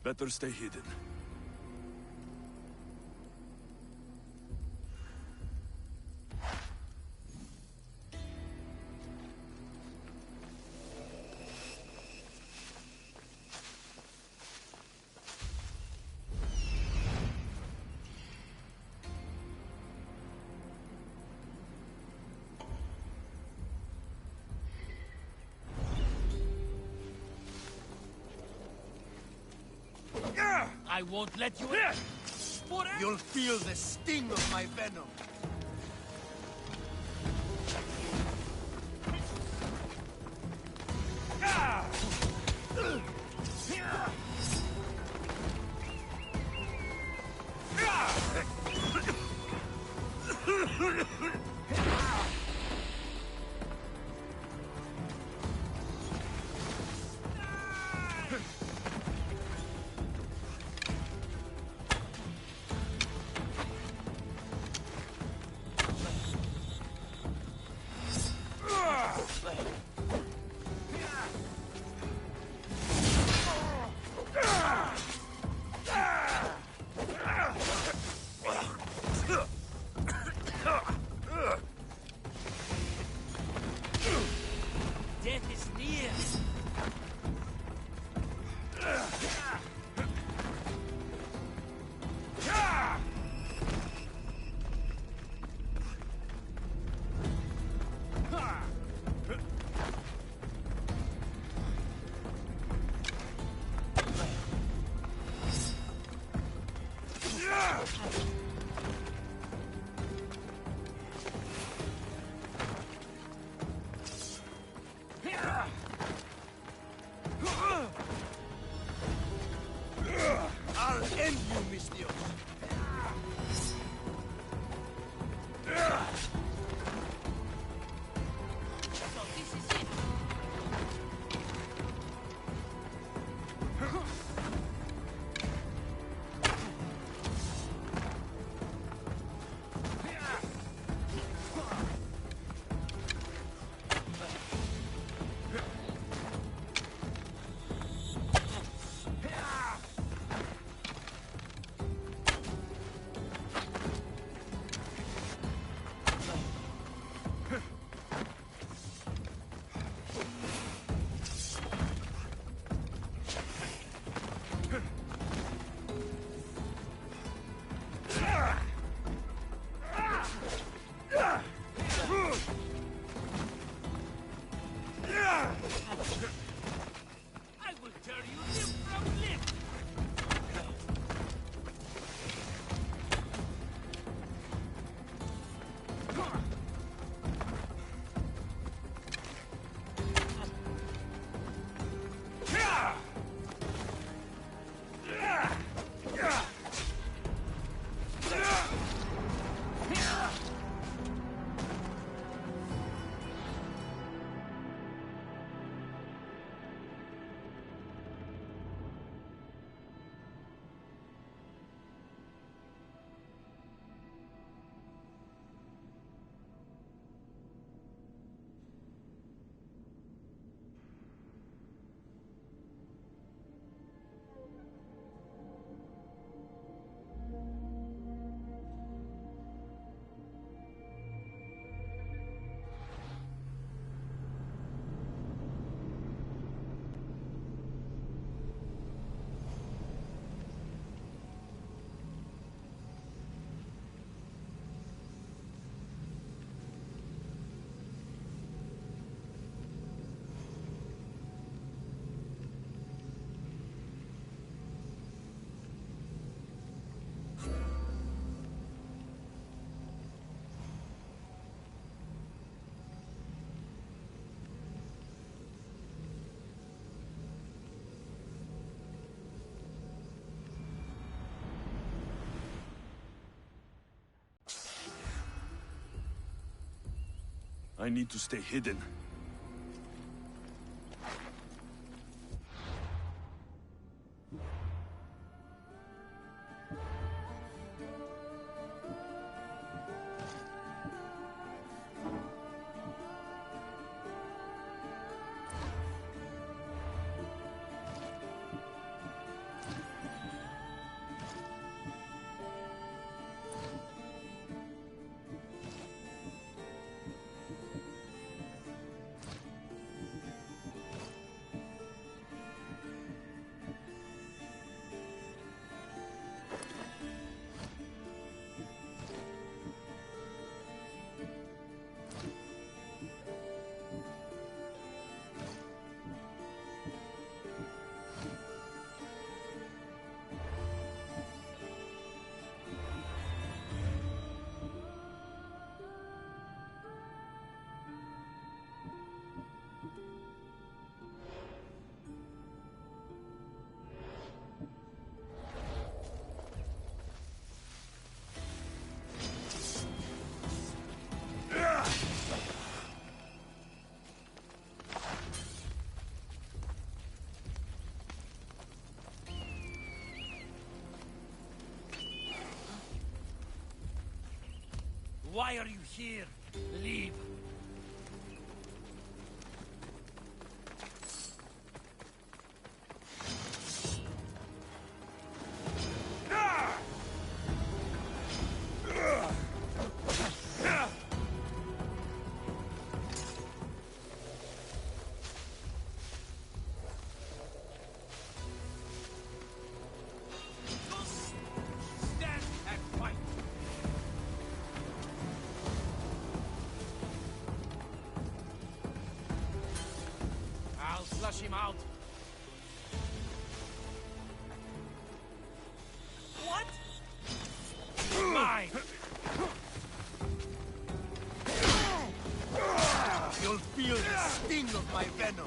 Better stay hidden. I won't let you in. You'll feel the sting of my venom. Death is near. I'll end you, Mistios. So this is it. I will tear you limb from limb. I need to stay hidden. Why are you here? Leave. Stand and fight. I'll flush him out. What? Mine. You'll feel the sting of my venom.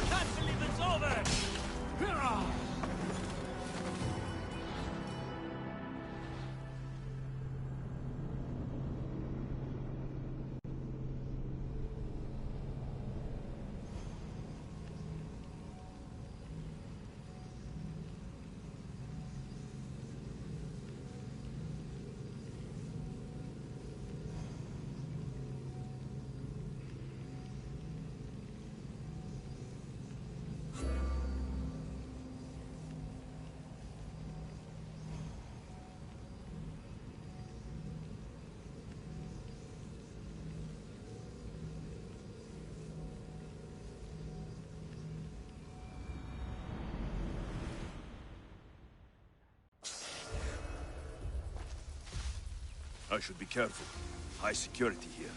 Can't believe it's over. I should be careful. High security here.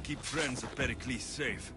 keep friends of Pericles safe.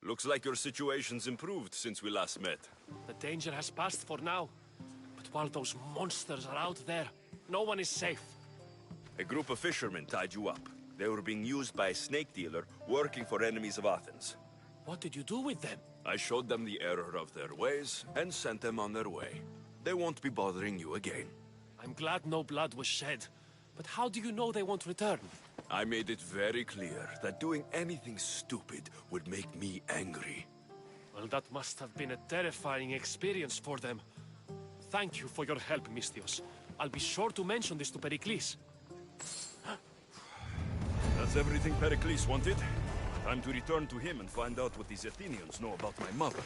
Looks like your situation's improved since we last met. The danger has passed for now. But while those monsters are out there, no one is safe. A group of fishermen tied you up. They were being used by a snake dealer working for enemies of Athens. What did you do with them? I showed them the error of their ways and sent them on their way. They won't be bothering you again. I'm glad no blood was shed. But how do you know they won't return? I made it very clear that doing anything stupid would make me angry. Well, that must have been a terrifying experience for them. Thank you for your help, Misthios. I'll be sure to mention this to Pericles. That's everything Pericles wanted. Time to return to him and find out what these Athenians know about my mother.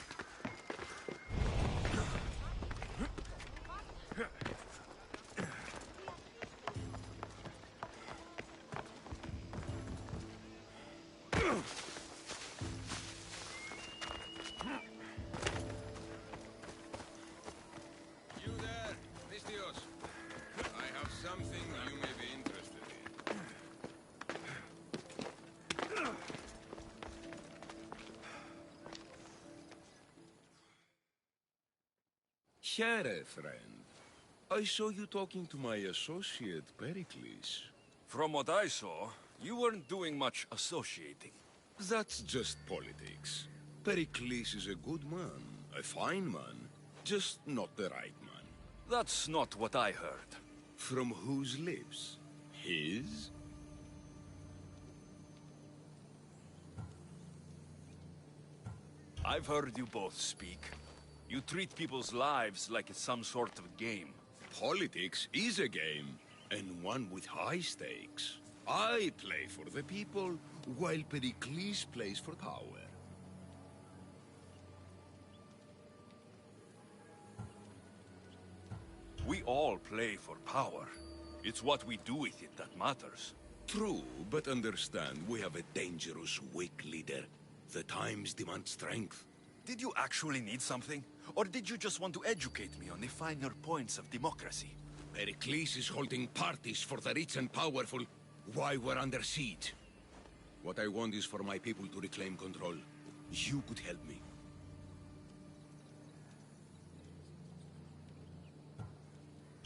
You there, Misthios. I have something you may be interested in. Here, friend. I saw you talking to my associate, Pericles. From what I saw, you weren't doing much associating. That's just politics. Pericles is a good man, a fine man, just not the right man. That's not what I heard. From whose lips? His? I've heard you both speak. You treat people's lives like it's some sort of game. Politics is a game, and one with high stakes. I play for the people, while Pericles plays for power. We all play for power. It's what we do with it that matters. True, but understand, we have a dangerous, weak leader. The times demand strength. Did you actually need something? Or did you just want to educate me on the finer points of democracy? Pericles is holding parties for the rich and powerful while we're under siege. What I want is for my people to reclaim control. You could help me.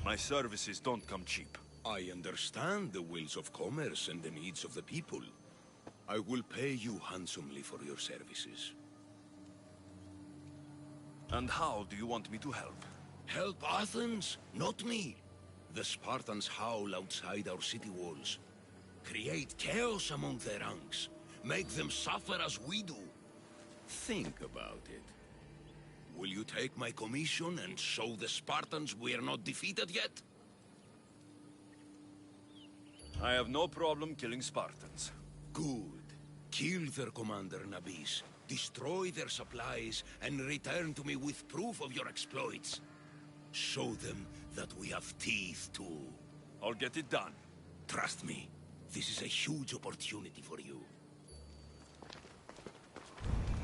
My services don't come cheap. I understand the wills of commerce and the needs of the people. I will pay you handsomely for your services. And how do you want me to help? Help Athens, not me. The Spartans howl outside our city walls. Create chaos among their ranks. Make them suffer as we do. Think about it. Will you take my commission and show the Spartans we are not defeated yet? I have no problem killing Spartans. Good. Kill their commander, Nabis. Destroy their supplies and return to me with proof of your exploits. Show them that we have teeth too. I'll get it done. Trust me, this is a huge opportunity for you.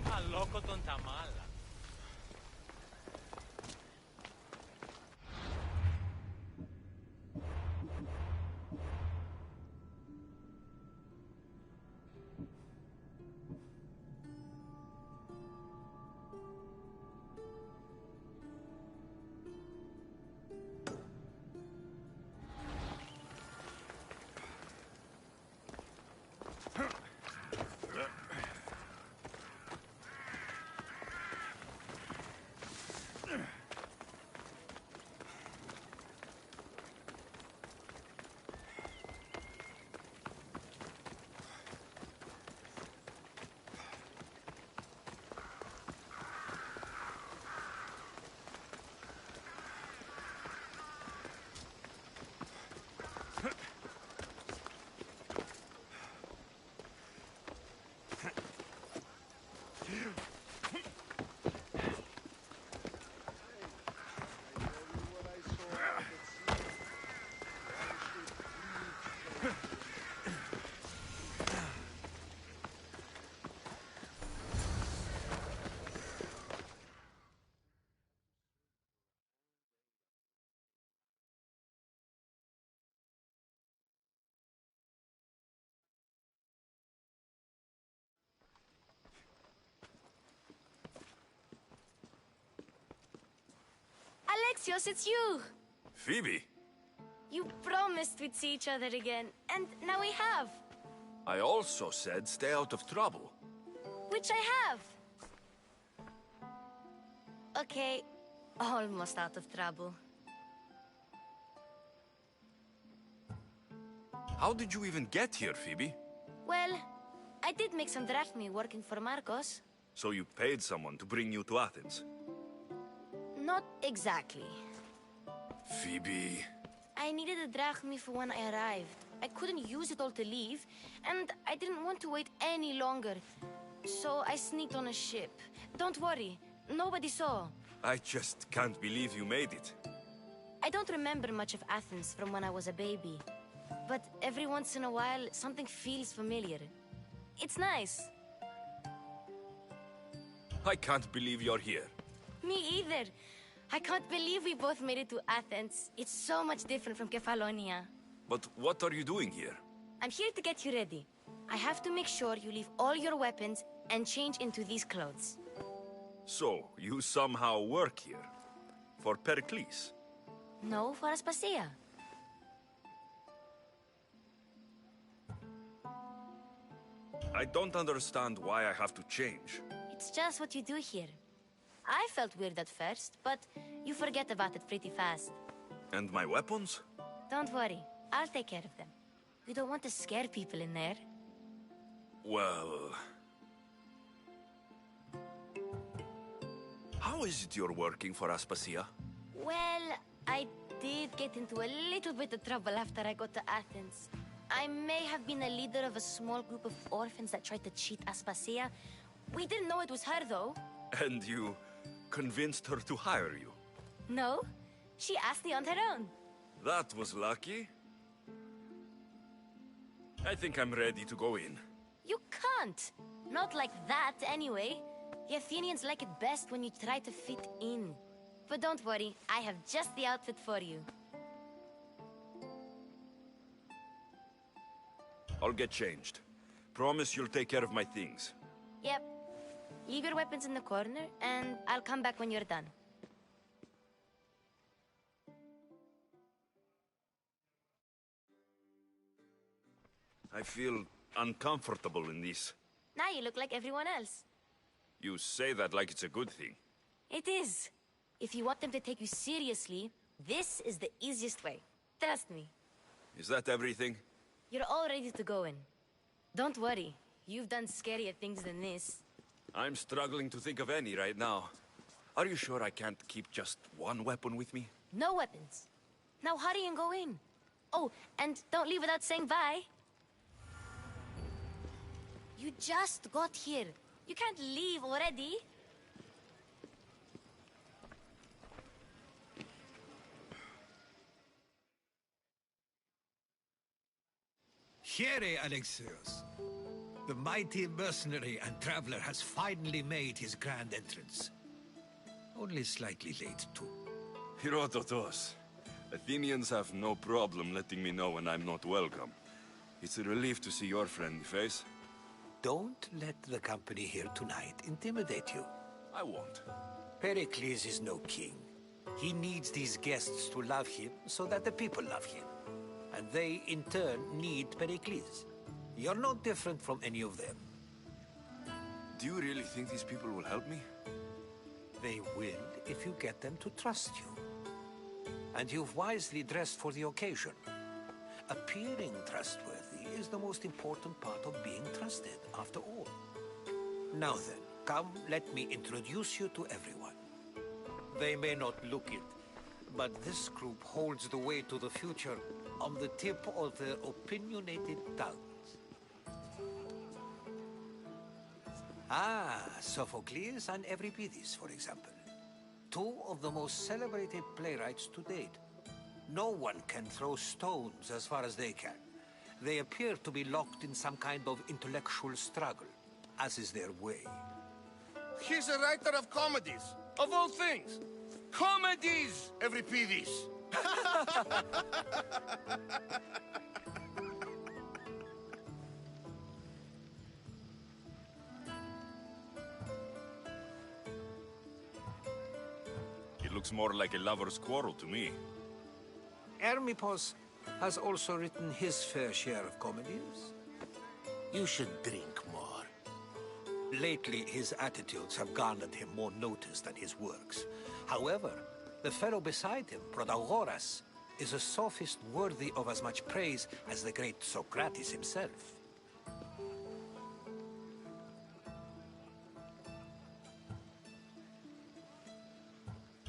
Αλόκο τον Ταμάλα. Misthios, it's you! Phoebe, You promised we'd see each other again, and now we have. I also said stay out of trouble. Which I have. Okay, almost out of trouble. How did you even get here, Phoebe? Well, I did make some drachmi working for Marcos. So you paid someone to bring you to Athens? Not exactly. Phoebe... I needed a drachmi for when I arrived. I couldn't use it all to leave, and I didn't want to wait any longer. So I sneaked on a ship. Don't worry, nobody saw. I just can't believe you made it. I don't remember much of Athens from when I was a baby. But every once in a while, something feels familiar. It's nice. I can't believe you're here. Me either. I can't believe we both made it to Athens. It's so much different from Kefalonia. But what are you doing here? I'm here to get you ready. I have to make sure you leave all your weapons and change into these clothes. So, you somehow work here? For Pericles? No, for Aspasia. I don't understand why I have to change. It's just what you do here. I felt weird at first, but you forget about it pretty fast. And my weapons? Don't worry, I'll take care of them. You don't want to scare people in there. Well... How is it you're working for Aspasia? Well, I did get into a little bit of trouble after I got to Athens. I may have been a leader of a small group of orphans that tried to cheat Aspasia. We didn't know it was her, though. And you convinced her to hire you? No, she asked me on her own. That was lucky. I think I'm ready to go in. You can't. Not like that, anyway. The Athenians like it best when you try to fit in. But don't worry, I have just the outfit for you. I'll get changed. Promise you'll take care of my things. Yep. Leave your weapons in the corner, and I'll come back when you're done. I feel uncomfortable in this. Now you look like everyone else. You say that like it's a good thing. It is. If you want them to take you seriously, this is the easiest way. Trust me. Is that everything? You're all ready to go in. Don't worry. You've done scarier things than this. I'm struggling to think of any right now. Are you sure I can't keep just one weapon with me? No weapons. Now hurry and go in. Oh, and don't leave without saying bye. You just got here. You can't leave already. Here, Alexios. The mighty mercenary and traveler has finally made his grand entrance. Only slightly late, too. Herodotos. Athenians have no problem letting me know when I'm not welcome. It's a relief to see your friendly face. Don't let the company here tonight intimidate you. I won't. Pericles is no king. He needs these guests to love him so that the people love him. And they, in turn, need Pericles. You're no different from any of them. Do you really think these people will help me? They will if you get them to trust you. And you've wisely dressed for the occasion. Appearing trustworthy is the most important part of being trusted, after all. Now then, come, let me introduce you to everyone. They may not look it, but this group holds the way to the future on the tip of their opinionated tongues. Ah, Sophocles and Euripides, for example. Two of the most celebrated playwrights to date. No one can throw stones as far as they can. They appear to be locked in some kind of intellectual struggle, as is their way. He's a writer of comedies, of all things. Comedies, Euripides. It looks more like a lover's quarrel to me. Hermipos has also written his fair share of comedies. You should drink more. Lately, his attitudes have garnered him more notice than his works. However, the fellow beside him, Protagoras, is a sophist worthy of as much praise as the great Socrates himself.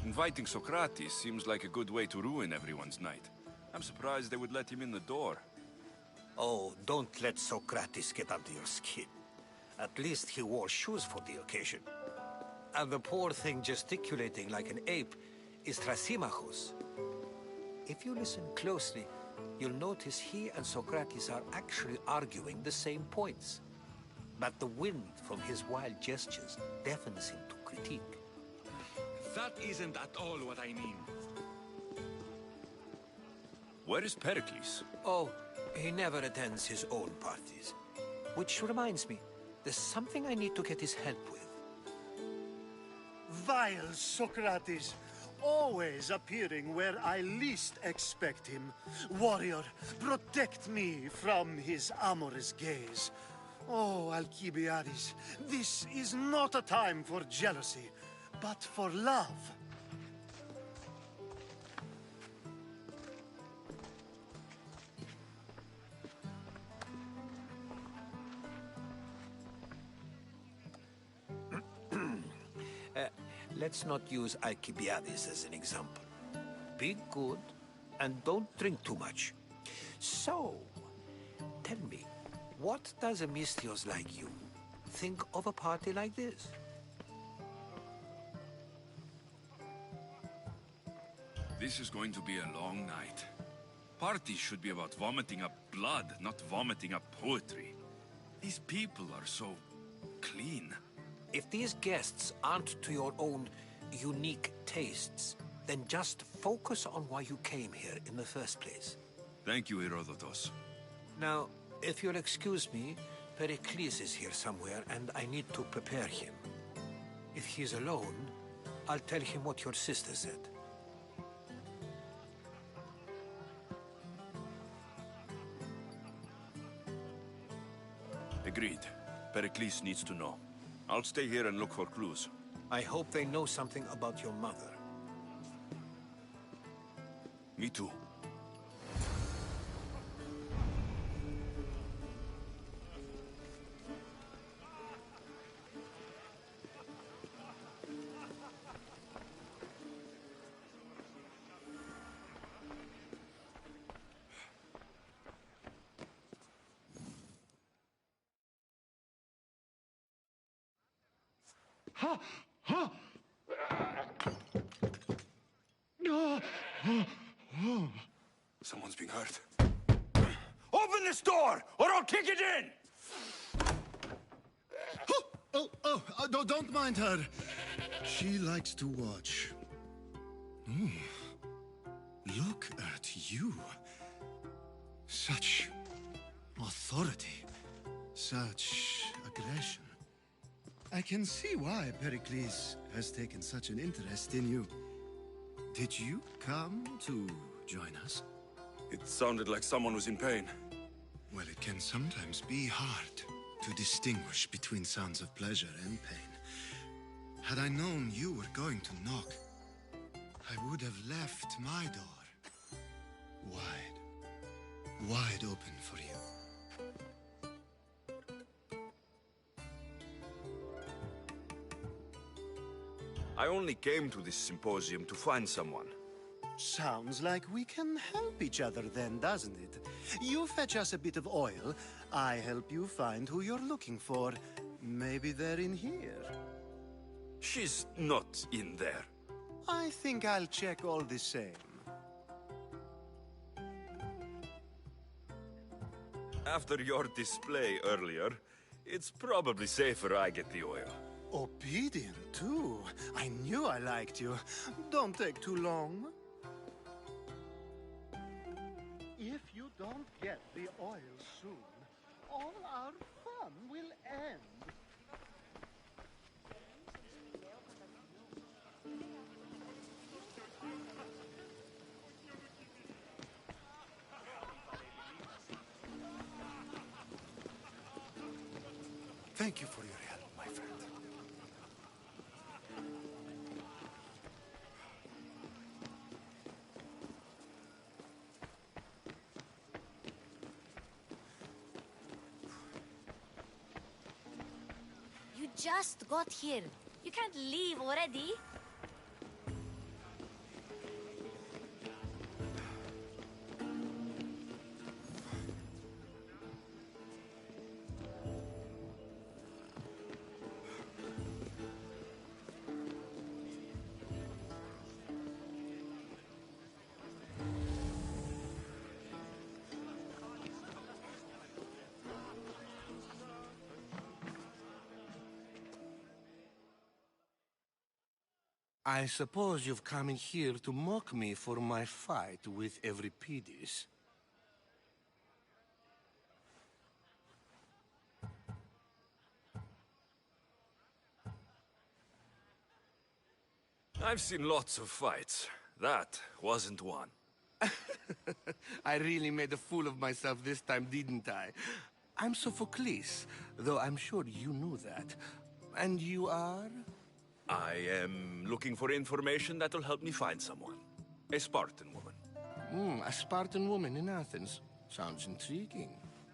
Inviting Socrates seems like a good way to ruin everyone's night. I'm surprised they would let him in the door. Oh, don't let Socrates get under your skin. At least he wore shoes for the occasion. And the poor thing gesticulating like an ape is Thrasymachus. If you listen closely, you'll notice he and Socrates are actually arguing the same points. But the wind from his wild gestures deafens him to critique. That isn't at all what I mean. Where is Pericles? Oh, he never attends his own parties. Which reminds me, there's something I need to get his help with. Vile Socrates, always appearing where I least expect him. Warrior, protect me from his amorous gaze. Oh, Alcibiades, this is not a time for jealousy, but for love. Let's not use Alcibiades as an example. Be good and don't drink too much. So, tell me, what does a Misthios like you think of a party like this? This is going to be a long night. Parties should be about vomiting up blood, not vomiting up poetry. These people are so clean. If these guests aren't to your own unique tastes, then just focus on why you came here in the first place. Thank you, Herodotus. Now, if you'll excuse me, Pericles is here somewhere, and I need to prepare him. If he's alone, I'll tell him what your sister said. Agreed. Pericles needs to know. I'll stay here and look for clues. I hope they know something about your mother. Me too. Someone's being hurt. Open this door, or I'll kick it in! Don't mind her. She likes to watch. Oh, look at you. Such authority. Such aggression. I can see why Pericles has taken such an interest in you. Did you come to join us? It sounded like someone was in pain. Well, it can sometimes be hard to distinguish between sounds of pleasure and pain. Had I known you were going to knock, I would have left my door wide open for you. I only came to this symposium to find someone. Sounds like we can help each other then, doesn't it? You fetch us a bit of oil, I help you find who you're looking for. Maybe they're in here. She's not in there. I think I'll check all the same. After your display earlier, it's probably safer I get the oil. Obedient, too. I knew I liked you. Don't take too long. If you don't get the oil soon, all our fun will end. Thank you for your help, my friend. You just got here. You can't leave already. I suppose you've come in here to mock me for my fight with Euripides. I've seen lots of fights. That wasn't one. I really made a fool of myself this time, didn't I? I'm Sophocles, though I'm sure you knew that. And you are? I am looking for information that will help me find someone. A Spartan woman. A Spartan woman in Athens. Sounds intriguing.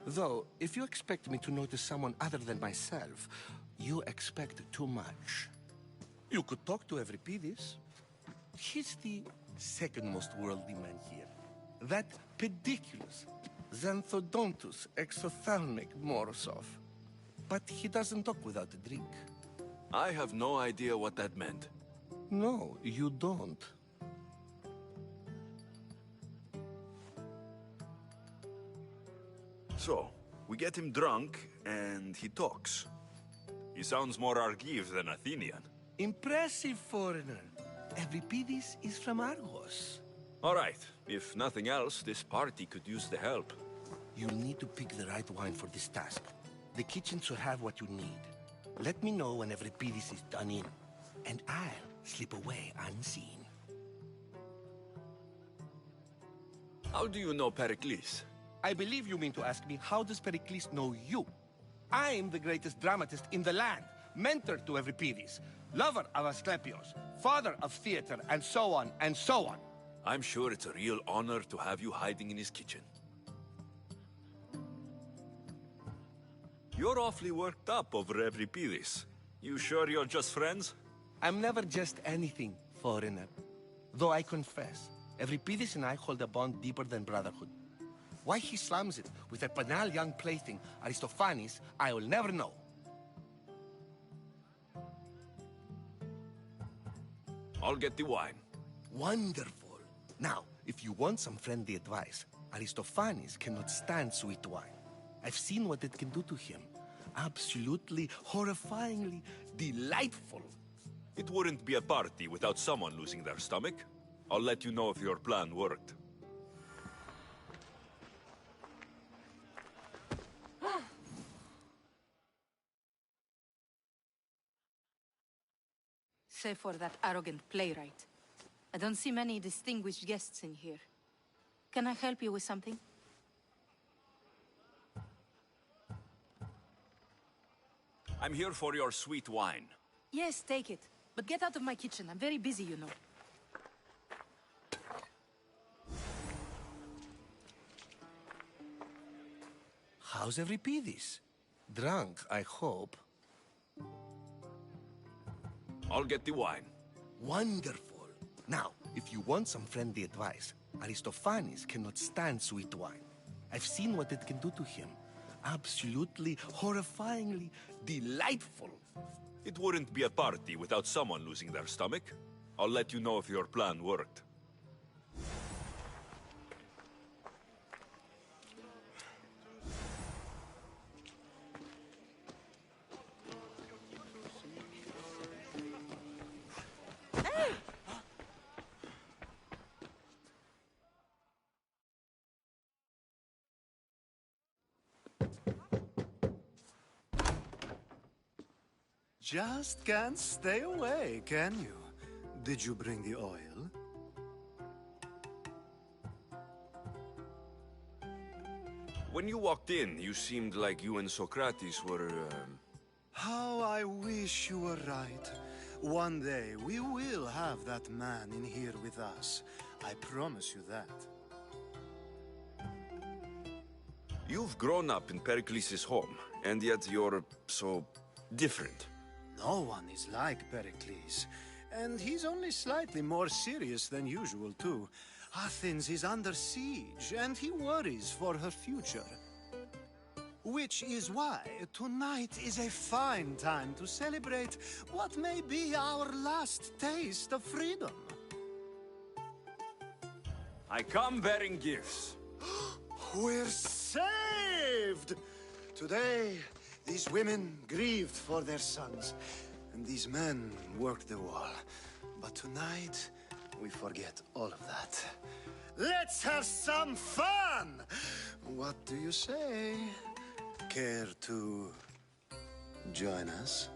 Though, if you expect me to notice someone other than myself, you expect too much. You could talk to Euripides. He's the second most worldly man here. That pediculous, xanthodontus exophthalmic Morosov. But he doesn't talk without a drink. I have no idea what that meant. No, you don't. So, we get him drunk, and he talks. He sounds more Argive than Athenian. Impressive, foreigner. Euripides is from Argos. All right, if nothing else, this party could use the help. You'll need to pick the right wine for this task. The kitchen should have what you need. Let me know when Euripides is done in, and I'll slip away unseen. How do you know Pericles? I believe you mean to ask me, how does Pericles know you? I'm the greatest dramatist in the land, mentor to Euripides, lover of Asclepios, father of theater, and so on, and so on. I'm sure it's a real honor to have you hiding in his kitchen. You're awfully worked up over Euripides. You sure you're just friends? I'm never just anything, foreigner. Though I confess, Euripides and I hold a bond deeper than brotherhood. Why he slams it with that banal young plaything, Aristophanes, I will never know. I'll get the wine. Wonderful. Now, if you want some friendly advice, Aristophanes cannot stand sweet wine. I've seen what it can do to him. Absolutely, horrifyingly delightful. It wouldn't be a party without someone losing their stomach. I'll let you know if your plan worked. Save for that arrogant playwright. I don't see many distinguished guests in here. Can I help you with something? I'm here for your sweet wine. Yes, take it. But get out of my kitchen. I'm very busy, you know. How's Euripides? Drunk, I hope. I'll get the wine. Wonderful. Now, if you want some friendly advice, Aristophanes cannot stand sweet wine. I've seen what it can do to him. Absolutely, horrifyingly delightful. It wouldn't be a party without someone losing their stomach. I'll let you know if your plan worked. Just can't stay away, can you? Did you bring the oil? When you walked in, you seemed like you and Socrates were, How I wish you were right. One day we will have that man in here with us. I promise you that. You've grown up in Pericles' home, and yet you're so different. No one is like Pericles. And he's only slightly more serious than usual, too. Athens is under siege, and he worries for her future. Which is why tonight is a fine time to celebrate what may be our last taste of freedom. I come bearing gifts. We're saved! Today, these women grieved for their sons, and these men worked the wall. But tonight, we forget all of that. Let's have some fun! What do you say? Care to join us?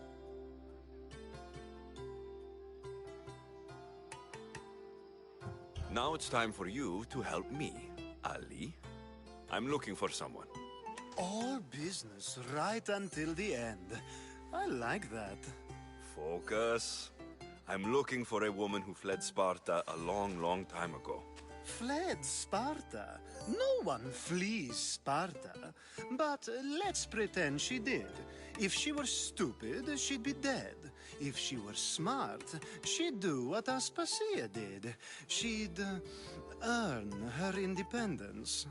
Now it's time for you to help me, Ali. I'm looking for someone. All business right until the end. I like that. Focus. I'm looking for a woman who fled Sparta a long, long time ago. Fled Sparta? No one flees Sparta. But let's pretend she did. If she were stupid, she'd be dead. If she were smart, she'd do what Aspasia did. She'd earn her independence.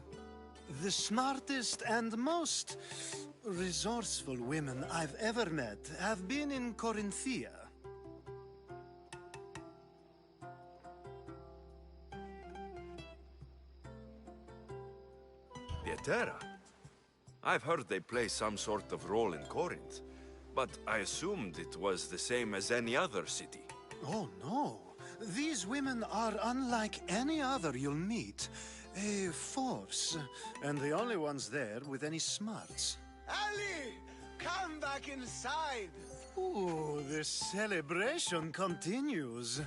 The smartest and most resourceful women I've ever met have been in Corinthia. Terra. I've heard they play some sort of role in Corinth, but I assumed it was the same as any other city. Oh, no. These women are unlike any other you'll meet. A force, and the only ones there with any smarts. Ali! Come back inside! Ooh, the celebration continues.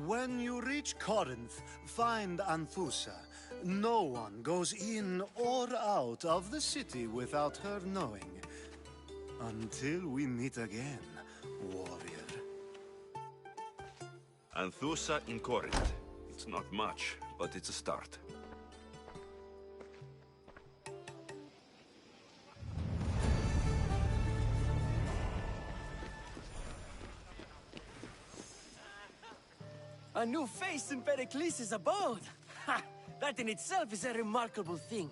When you reach Corinth, find Anthusa. No one goes in or out of the city without her knowing. Until we meet again, warrior. Anthusa in Corinth. It's not much, but it's a start. A new face in Pericles' abode! Ha! That in itself is a remarkable thing.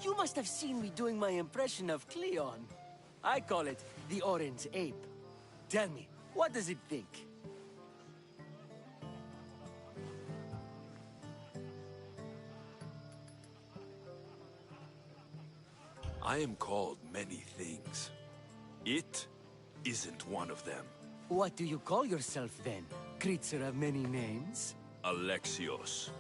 You must have seen me doing my impression of Cleon. I call it the Orange Ape. Tell me, what does it think? I am called many things. It isn't one of them. What do you call yourself then? Creature of many names? Alexios.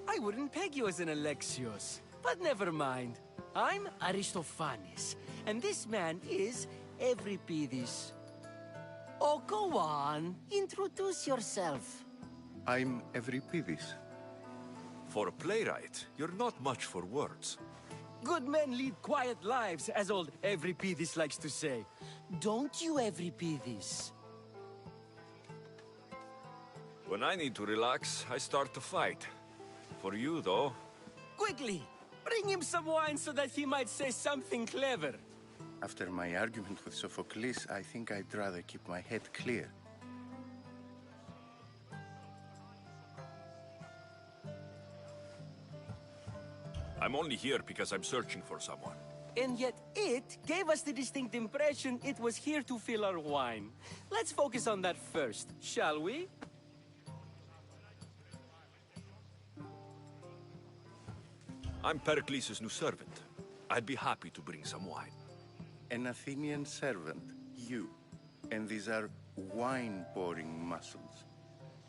I wouldn't peg you as an Alexios. But never mind. I'm Aristophanes, and this man is Euripides. Oh, go on. Introduce yourself. I'm Euripides. For a playwright, you're not much for words. Good men lead quiet lives, as old Euripides likes to say. Don't you, Euripides? When I need to relax, I start to fight. For you, though... Quickly! Bring him some wine so that he might say something clever. After my argument with Sophocles, I think I'd rather keep my head clear. I'm only here because I'm searching for someone. And yet it gave us the distinct impression it was here to fill our wine. Let's focus on that first, shall we? I'm Pericles' new servant. I'd be happy to bring some wine. An Athenian servant, you. And these are wine-pouring muscles.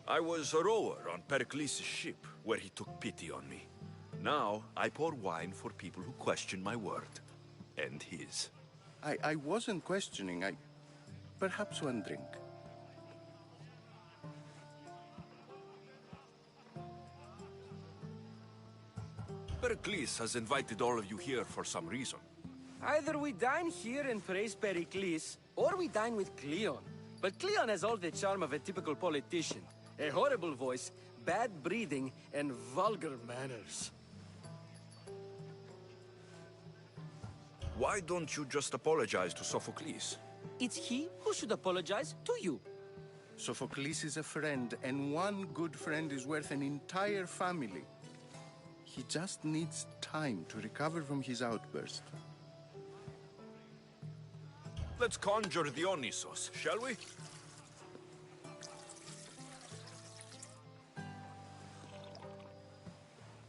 I was a rower on Pericles' ship, where he took pity on me. Now, I pour wine for people who question my word. And his. I wasn't questioning, Perhaps one drink. Pericles has invited all of you here for some reason. Either we dine here and praise Pericles, or we dine with Cleon. But Cleon has all the charm of a typical politician. A horrible voice, bad breeding, and vulgar manners. Why don't you just apologize to Sophocles? It's he who should apologize to you. Sophocles is a friend, and one good friend is worth an entire family. He just needs time to recover from his outburst. Let's conjure Dionysos, shall we?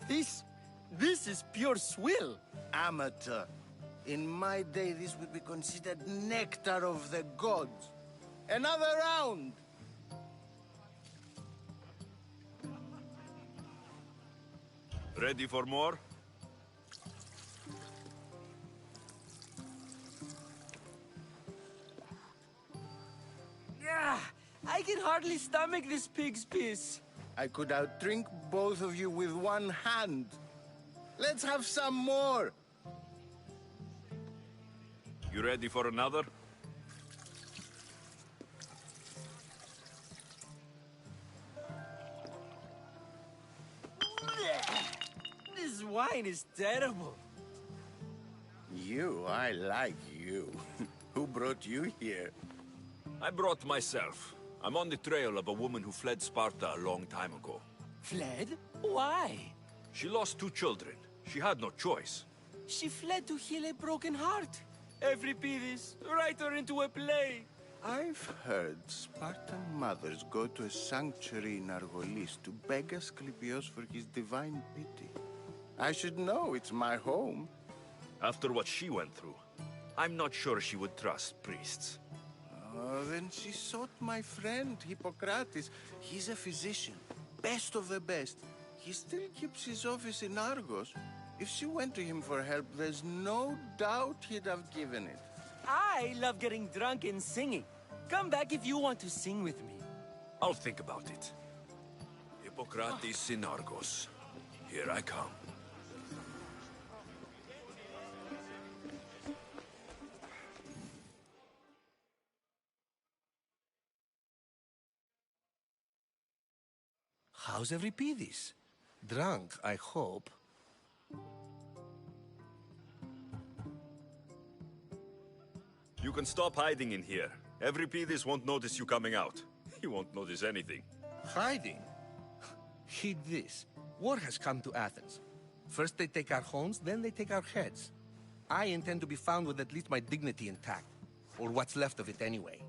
This is pure swill. Amateur. In my day, this would be considered nectar of the gods. Another round! Ready for more? Yeah, I can hardly stomach this pig's piss. I could outdrink both of you with one hand. Let's have some more! You ready for another? This wine is terrible. I like you. Who brought you here? I brought myself. I'm on the trail of a woman who fled Sparta a long time ago. Fled? Why? She lost 2 children. She had no choice. She fled to heal a broken heart. Euripides, write her into a play. I've heard Spartan mothers go to a sanctuary in Argolis to beg Asclepios for his divine pity. I should know, it's my home. After what she went through, I'm not sure she would trust priests. Oh, then she sought my friend, Hippocrates. He's a physician, best of the best. He still keeps his office in Argos. If she went to him for help, there's no doubt he'd have given it. I love getting drunk and singing. Come back if you want to sing with me. I'll think about it. Hippocrates in Argos. Here I come. How's Euripides? Drunk, I hope. You can stop hiding in here. Euripides won't notice you coming out. He won't notice anything. Hiding? Heed this. War has come to Athens. First they take our homes, then they take our heads. I intend to be found with at least my dignity intact. Or what's left of it anyway.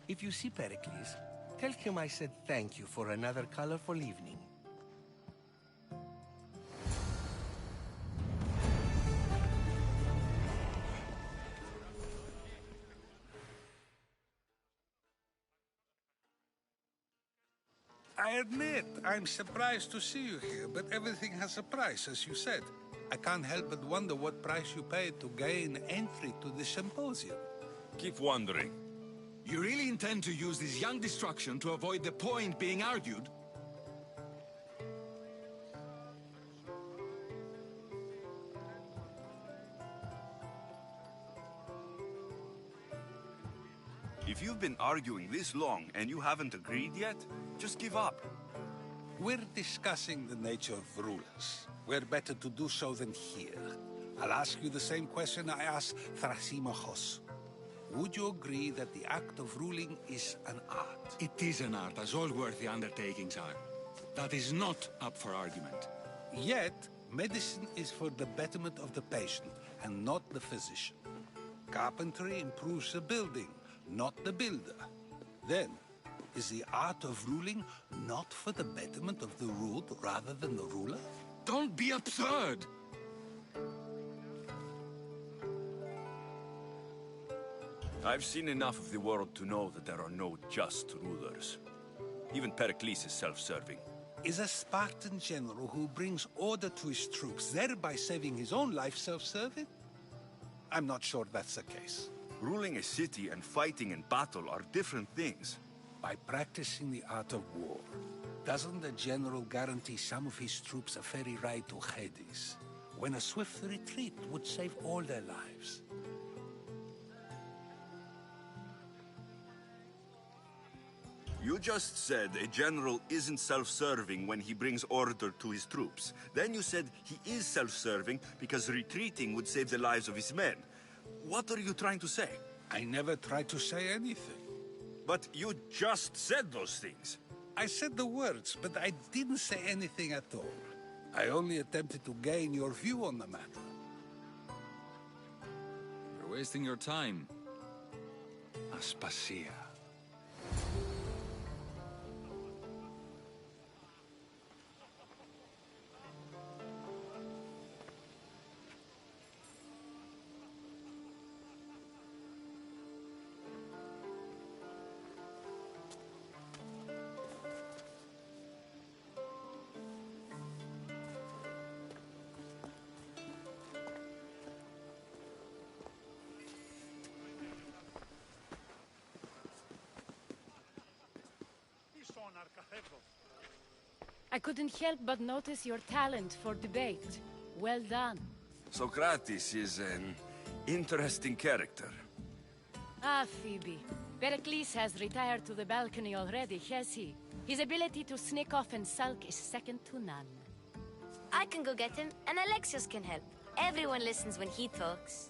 If you see Pericles, tell him I said thank you for another colorful evening. I admit, I'm surprised to see you here, but everything has a price, as you said. I can't help but wonder what price you paid to gain entry to the symposium. Keep wondering. You really intend to use this young destruction to avoid the point being argued? If you've been arguing this long and you haven't agreed yet, just give up. We're discussing the nature of rulers. Where better to do so than here? I'll ask you the same question I asked Thrasymachos. Would you agree that the act of ruling is an art? It is an art, as all worthy undertakings are. That is not up for argument. Yet, medicine is for the betterment of the patient, and not the physician. Carpentry improves the building, not the builder. Then, is the art of ruling not for the betterment of the ruled rather than the ruler? Don't be absurd! I've seen enough of the world to know that there are no just rulers. Even Pericles is self-serving. Is a Spartan general who brings order to his troops, thereby saving his own life, self-serving? I'm not sure that's the case. Ruling a city and fighting in battle are different things. By practicing the art of war, doesn't the general guarantee some of his troops a ferry ride to Hades? when a swift retreat would save all their lives. You just said a general isn't self-serving when he brings order to his troops. Then you said he is self-serving because retreating would save the lives of his men. What are you trying to say? I never tried to say anything. But you just said those things. I said the words, but I didn't say anything at all. I only attempted to gain your view on the matter. You're wasting your time. Aspasia. I couldn't help but notice your talent for debate. Well done. Socrates is an interesting character. Ah, Phoebe. Pericles has retired to the balcony already, has he? His ability to sneak off and sulk is second to none. I can go get him, and Alexios can help. Everyone listens when he talks.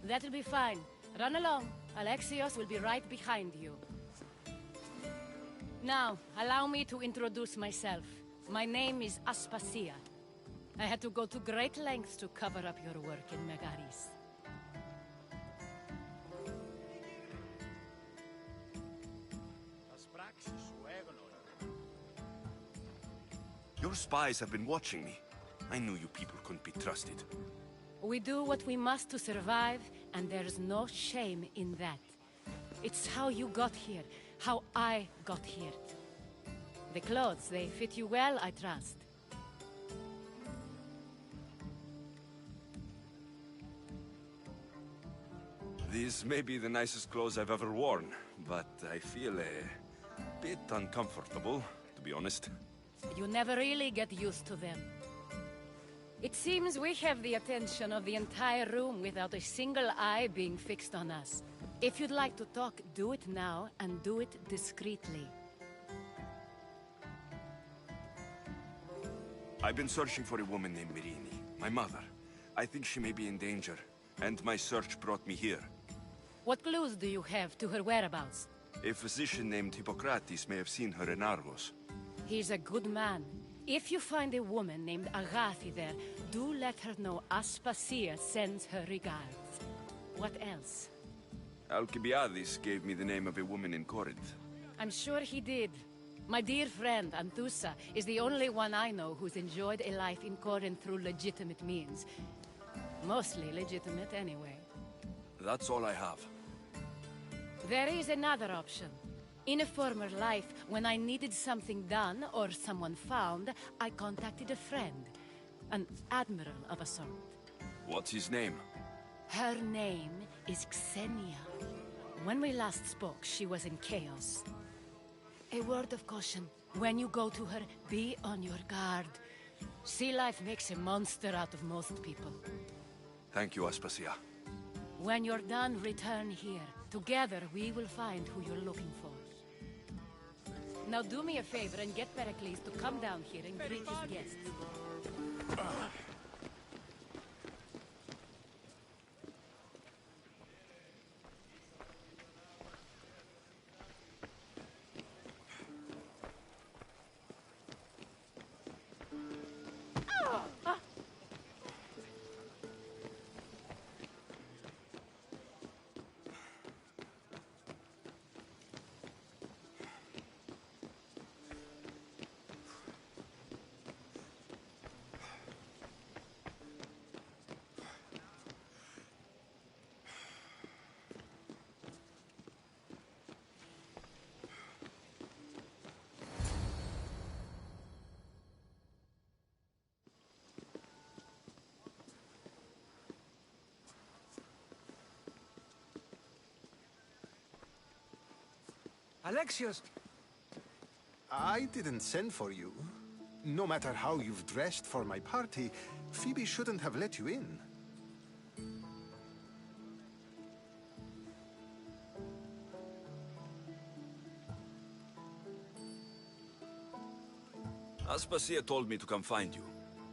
That'll be fine. Run along. Alexios will be right behind you. Now, allow me to introduce myself. My name is Aspasia. I had to go to great lengths to cover up your work in Megaris. Your spies have been watching me. I knew you people couldn't be trusted. We do what we must to survive, and there's no shame in that. It's how you got here, how I got here. The clothes, they fit you well, I trust. These may be the nicest clothes I've ever worn, but I feel a bit uncomfortable, to be honest. You never really get used to them. It seems we have the attention of the entire room without a single eye being fixed on us. If you'd like to talk, do it now, and do it discreetly. I've been searching for a woman named Mirini, my mother. I think she may be in danger, and my search brought me here. What clues do you have to her whereabouts? A physician named Hippocrates may have seen her in Argos. He's a good man. If you find a woman named Agathi there, do let her know Aspasia sends her regards. What else? Alcibiades gave me the name of a woman in Corinth. I'm sure he did. My dear friend, Anthusa, is the only one I know who's enjoyed a life in Corinth through legitimate means. Mostly legitimate, anyway. That's all I have. There is another option. In a former life, when I needed something done or someone found, I contacted a friend. An admiral of a sort. What's his name? Her name is Xenia. When we last spoke, she was in chaos. A word of caution. When you go to her, be on your guard. Sea life makes a monster out of most people. Thank you, Aspasia. When you're done, return here. Together, we will find who you're looking for. Now do me a favor and get Pericles to come down here and greet his guests. Alexios! I didn't send for you. No matter how you've dressed for my party, Phoebe shouldn't have let you in. Aspasia told me to come find you.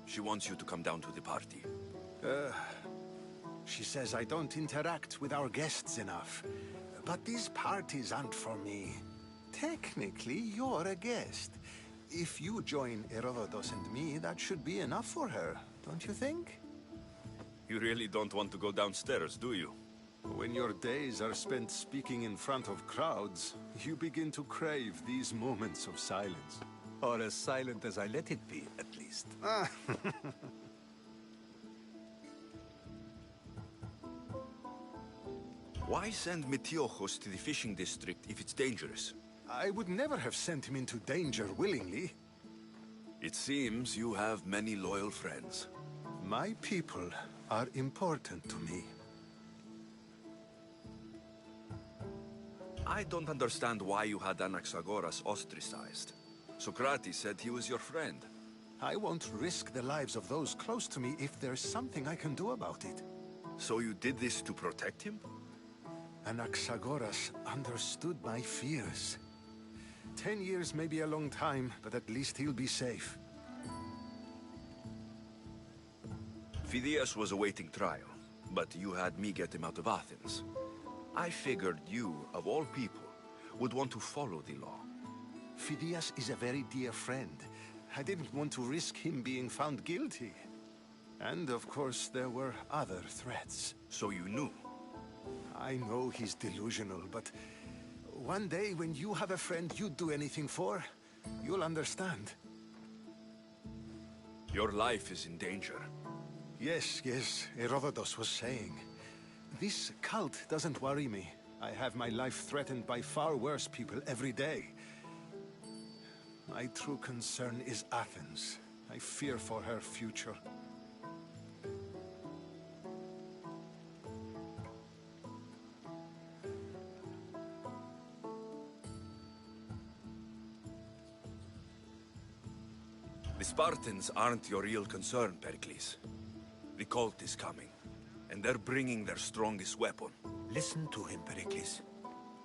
She wants you to come down to the party. She says I don't interact with our guests enough. But these parties aren't for me. Technically, you're a guest. If you join Herodotus and me, that should be enough for her, don't you think? You really don't want to go downstairs, do you? When your days are spent speaking in front of crowds, you begin to crave these moments of silence. Or as silent as I let it be, at least. Why send Metiochos to the fishing district if it's dangerous? I would never have sent him into danger willingly. It seems you have many loyal friends. My people are important to me. I don't understand why you had Anaxagoras ostracized. Socrates said he was your friend. I won't risk the lives of those close to me if there's something I can do about it. So you did this to protect him? Anaxagoras understood my fears. 10 years may be a long time, but at least he'll be safe. Phidias was awaiting trial, but you had me get him out of Athens. I figured you, of all people, would want to follow the law. Phidias is a very dear friend. I didn't want to risk him being found guilty. And of course, there were other threats. So you knew? I know he's delusional, but one day when you have a friend you'd do anything for, you'll understand. Your life is in danger. Yes, Herodotus was saying. This cult doesn't worry me. I have my life threatened by far worse people every day. My true concern is Athens. I fear for her future. The Spartans aren't your real concern, Pericles. The cult is coming, and they're bringing their strongest weapon. Listen to him, Pericles.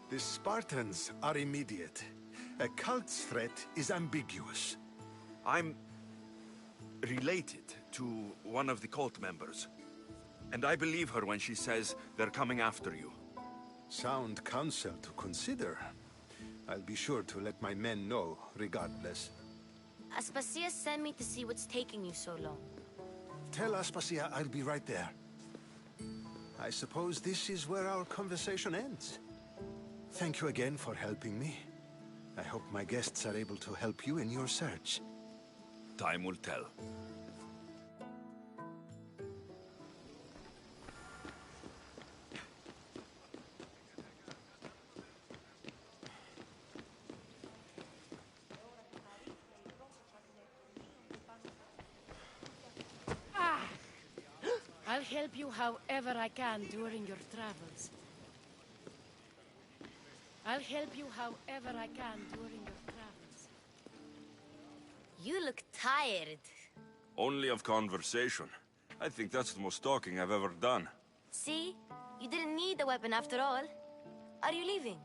The Spartans are immediate. A cult's threat is ambiguous. I'm related to one of the cult members, and I believe her when she says they're coming after you. Sound counsel to consider. I'll be sure to let my men know, regardless. Aspasia sent me to see what's taking you so long. Tell Aspasia I'll be right there. I suppose this is where our conversation ends. Thank you again for helping me. I hope my guests are able to help you in your search. Time will tell. I'll help you however I can during your travels. I'll help you however I can during your travels. You look tired. Only of conversation. I think that's the most talking I've ever done. See? You didn't need the weapon after all. Are you leaving?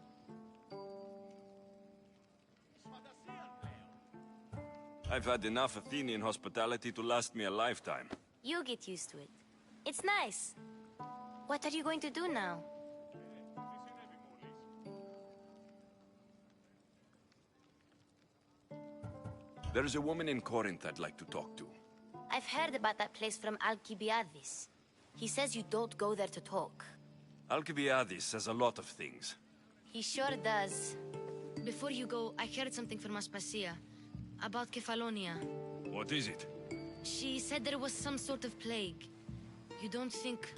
I've had enough Athenian hospitality to last me a lifetime. You get used to it. It's nice. What are you going to do now? There's a woman in Corinth I'd like to talk to. I've heard about that place from Alcibiades. He says you don't go there to talk. Alcibiades says a lot of things. He sure does. Before you go, I heard something from Aspasia. About Kefalonia. What is it? She said there was some sort of plague. You don't think...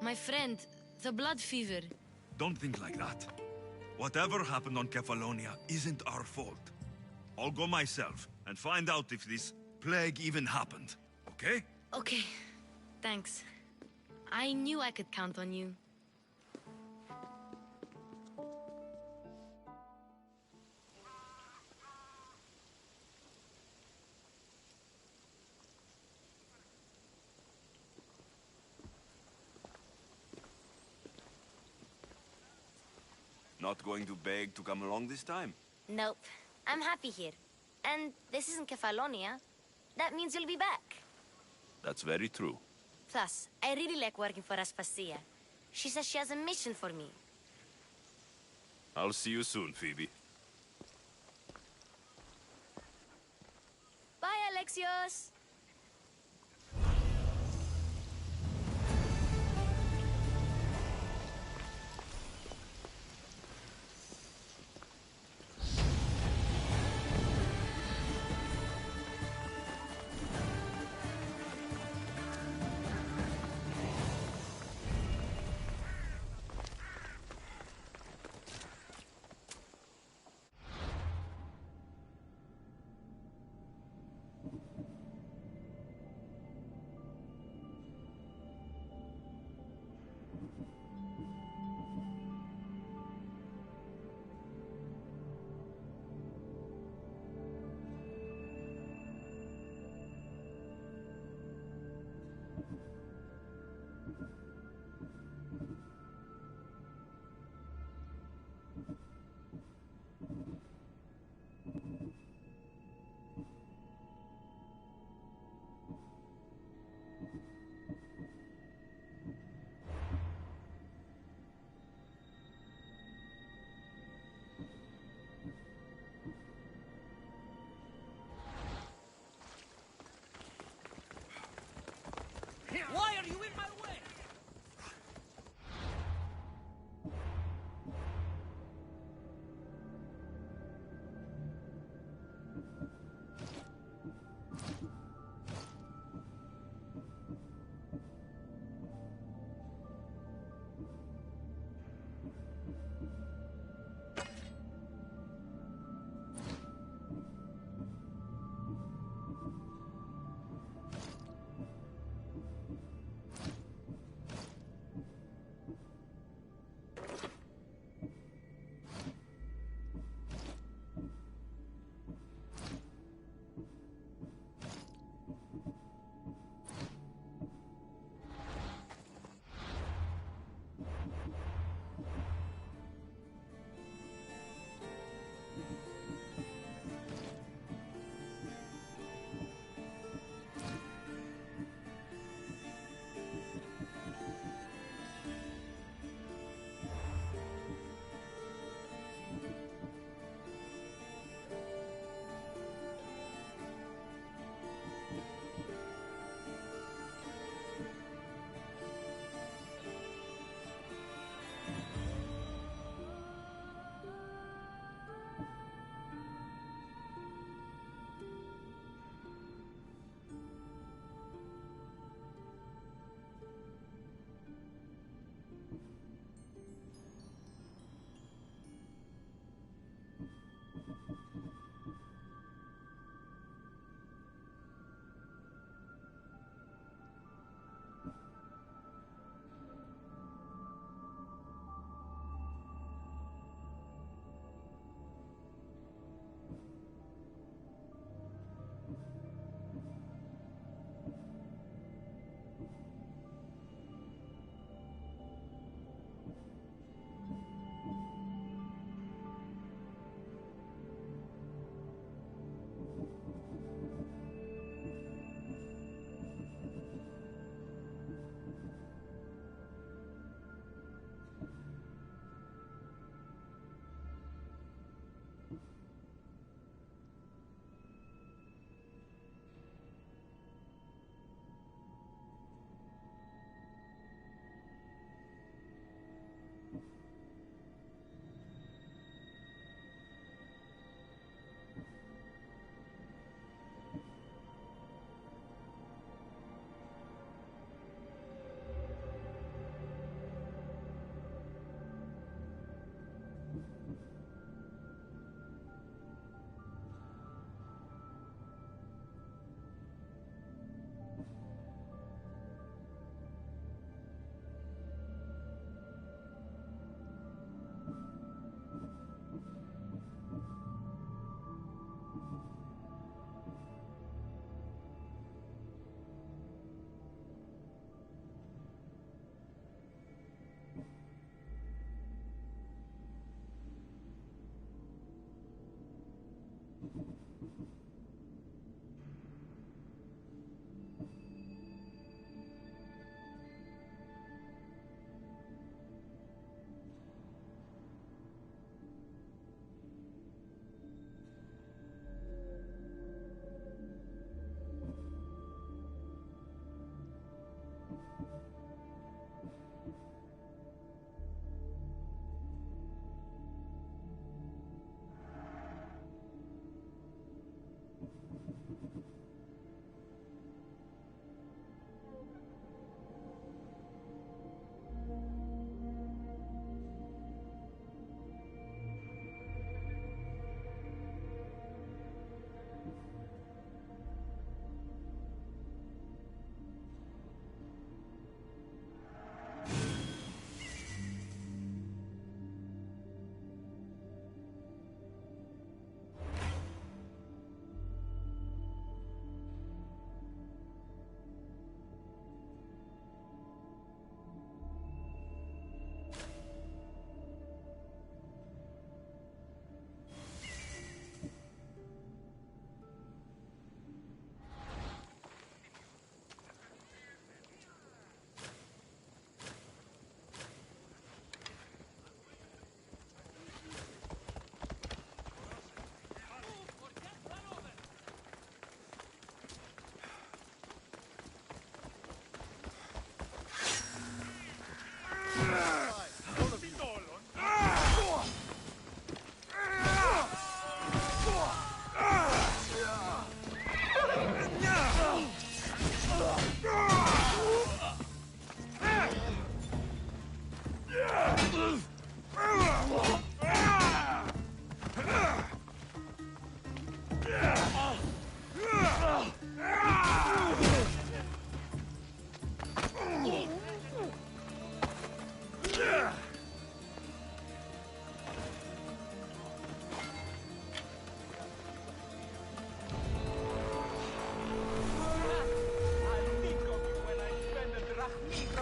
My friend, the blood fever. Don't think like that. Whatever happened on Kefalonia isn't our fault. I'll go myself and find out if this plague even happened, okay? Okay, thanks. I knew I could count on you. Not going to beg to come along this time? Nope. I'm happy here. And this isn't Kefalonia. That means you'll be back. That's very true. Plus, I really like working for Aspasia. She says she has a mission for me. I'll see you soon, Phoebe. Bye, Alexios!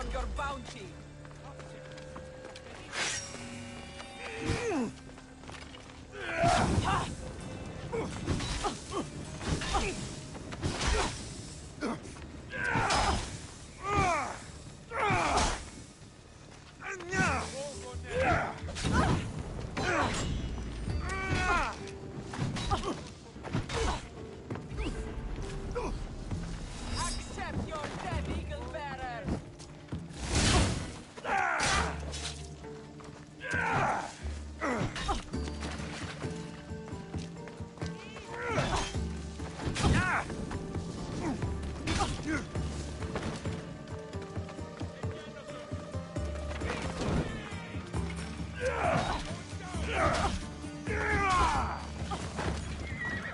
claim your bounty! Accept your death, Eagle Bearer!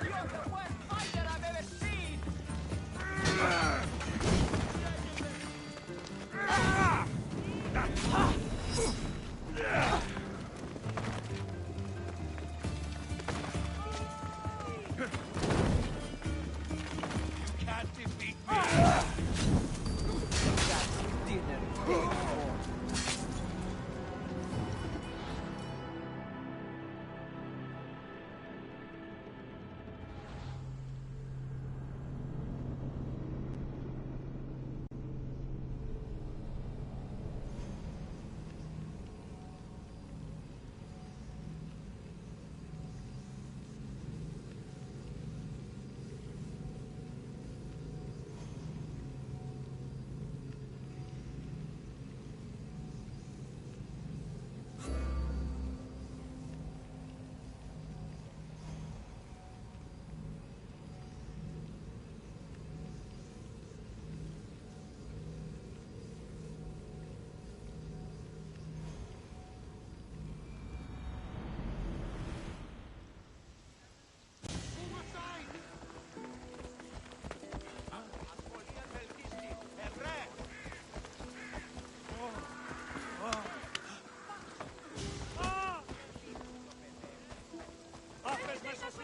You're the worst fighter I've ever seen! Can't defeat me! That's dinner paid for.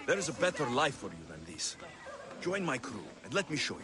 There is a better life for you than this. Join my crew, and let me show you.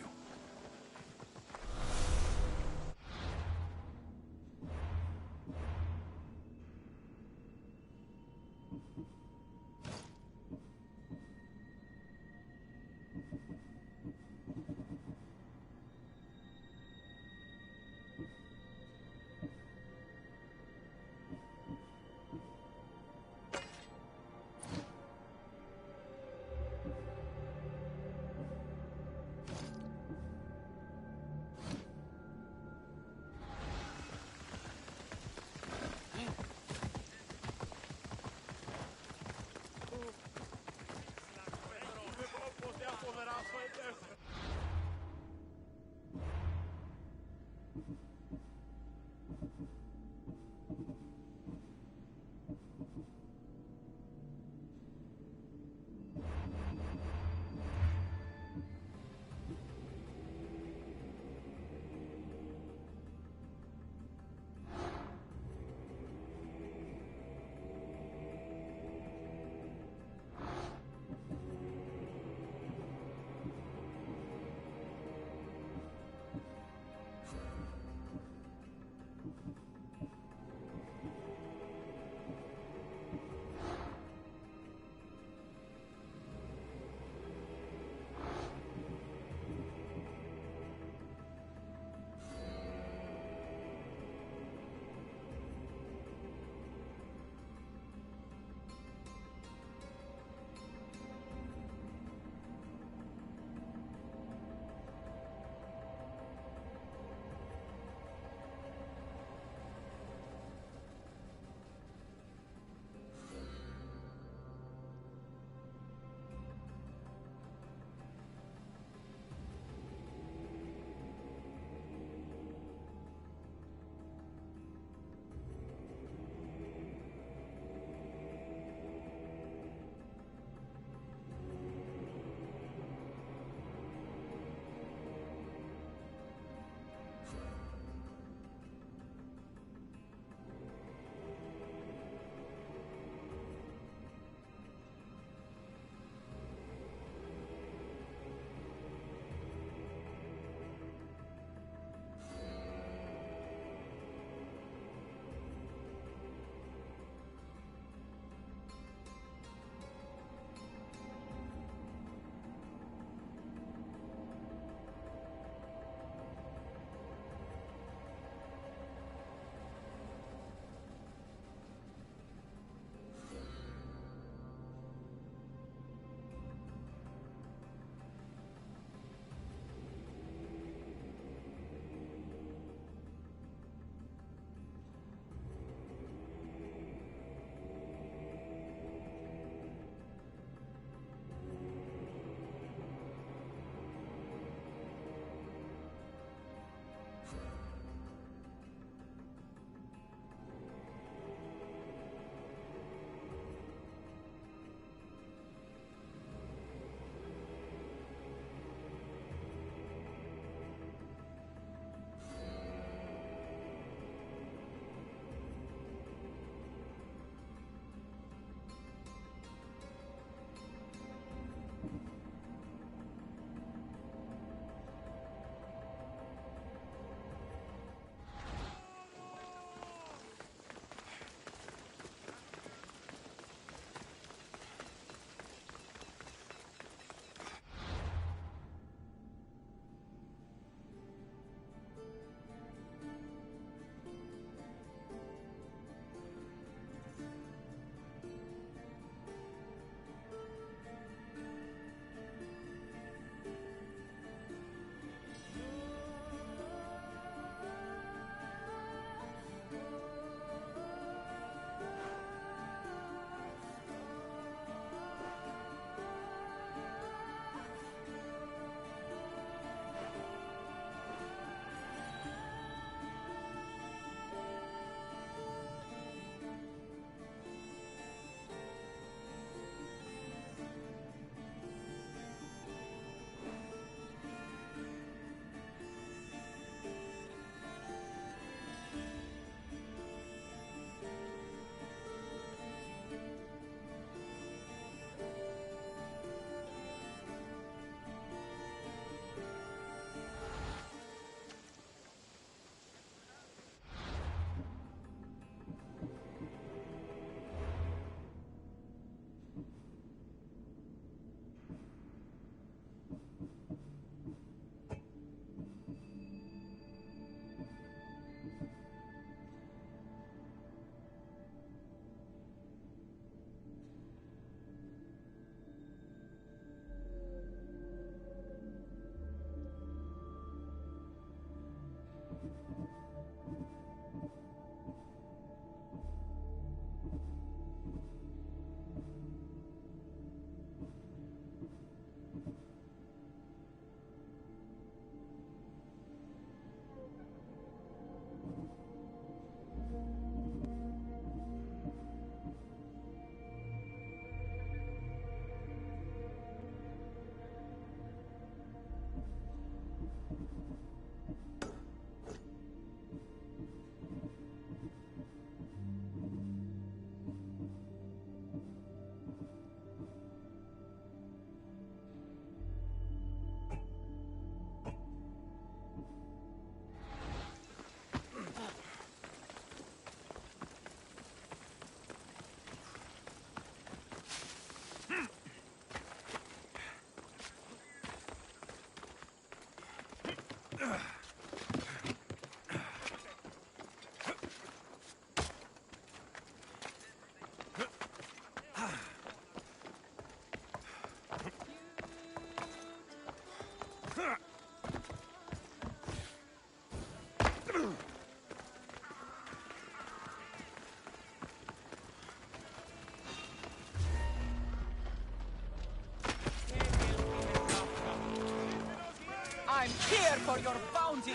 I'm here for your bounty!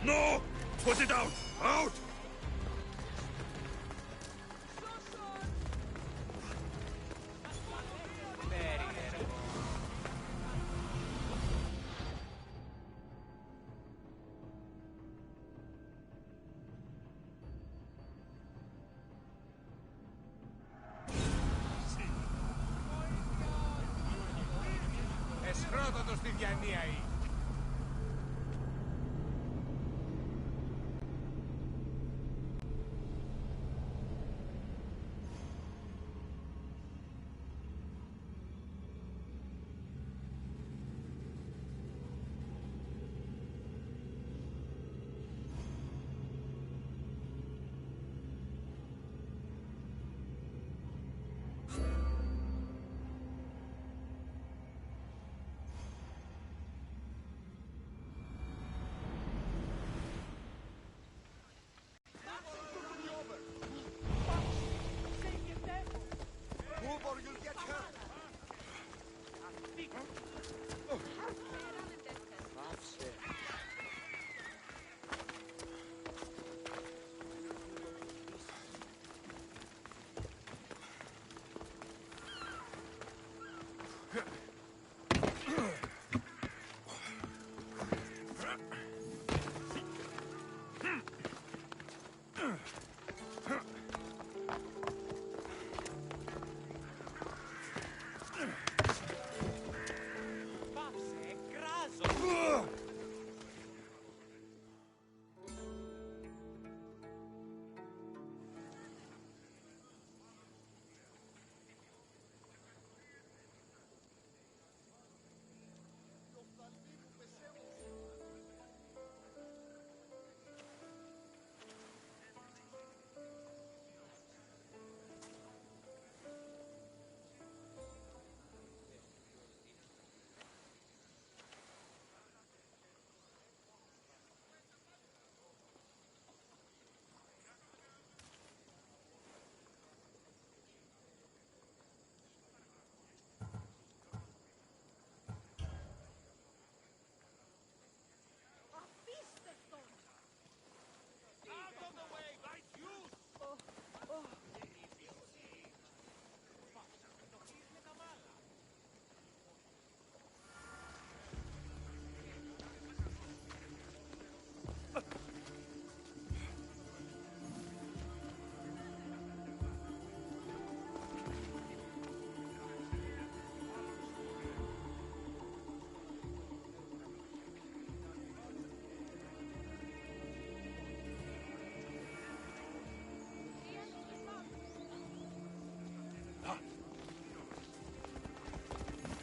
No! Put it out! Out! Εσχρότατο στη διανία ή.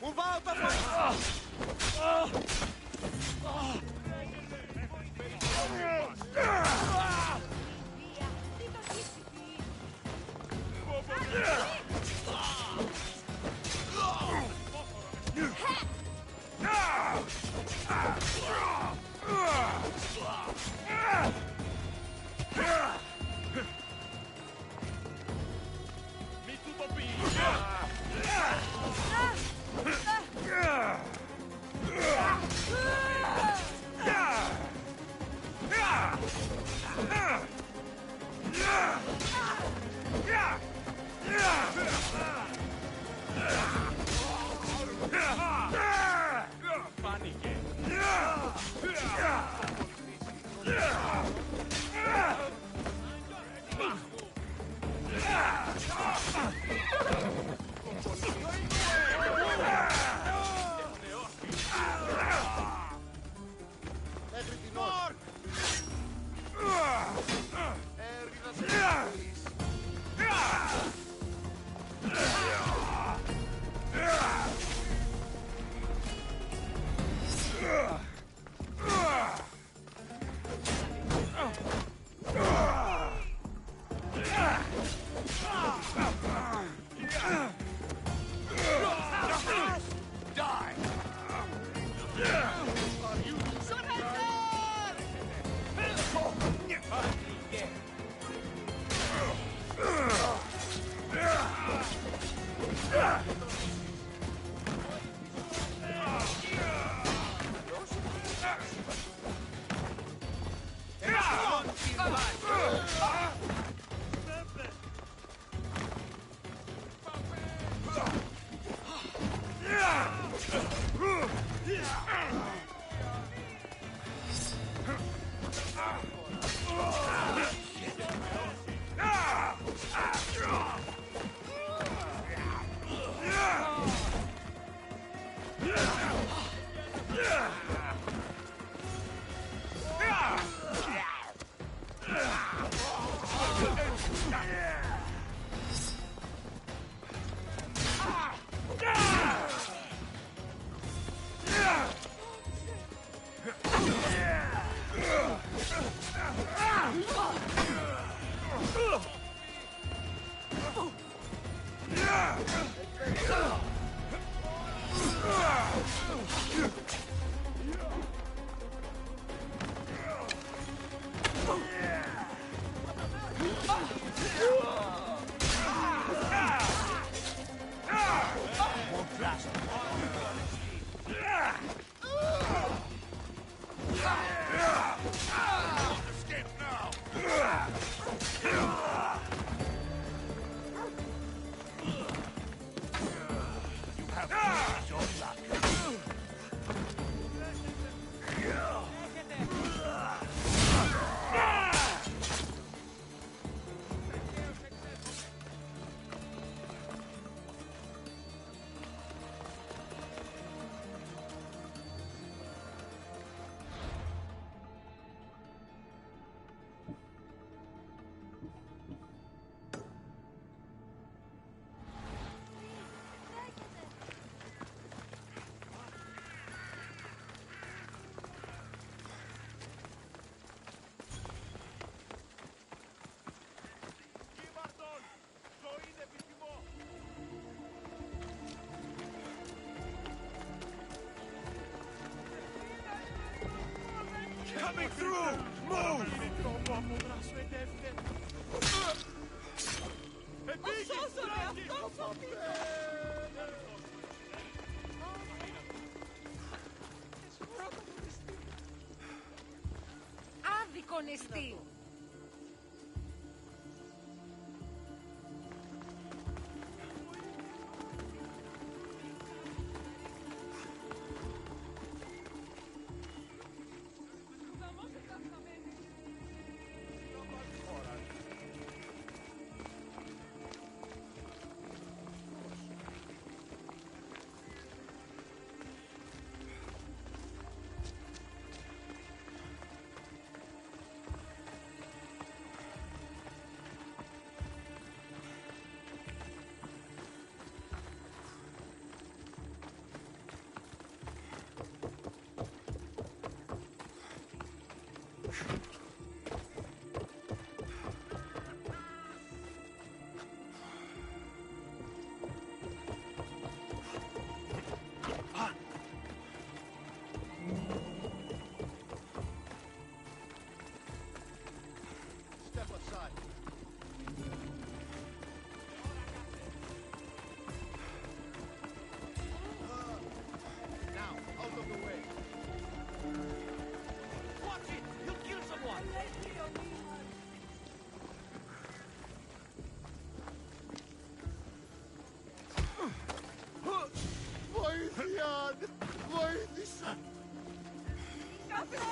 Move out of my... Coming through! Move! Άδικο νηστή!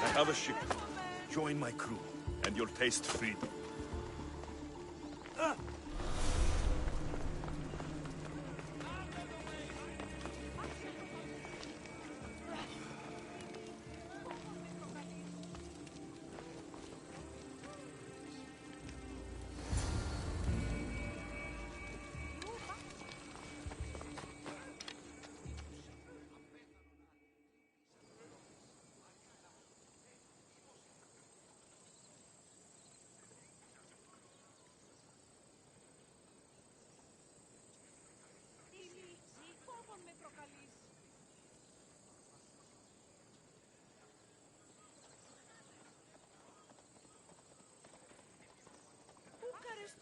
I have a ship. Join my crew, and you'll taste freedom.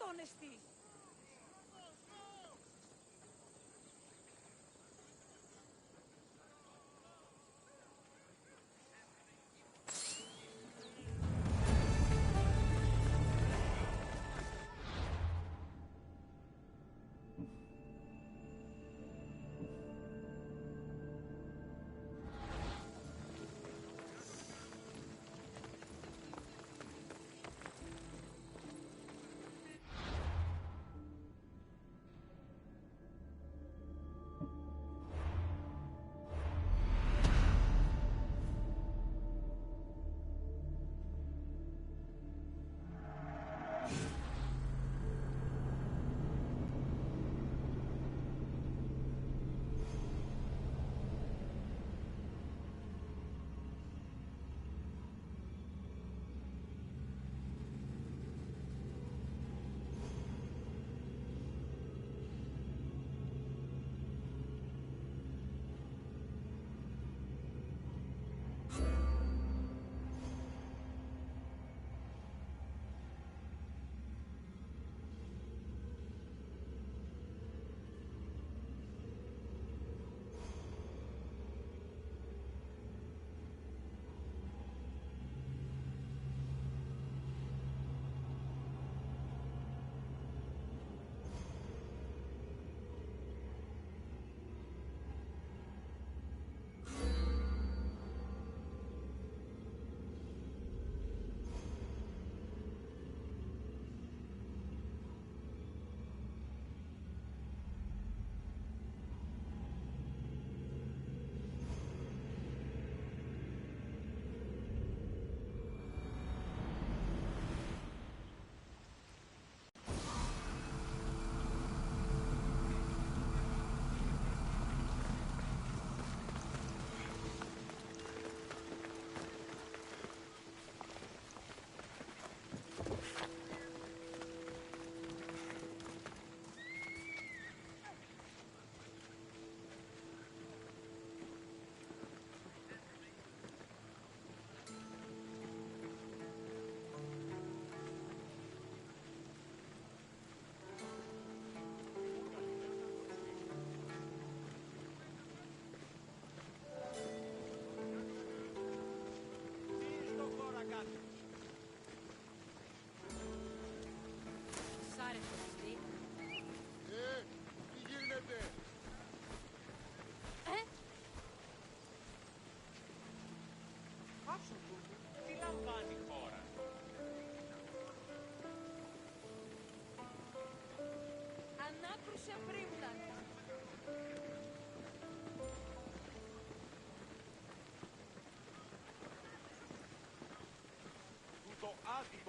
Honesty.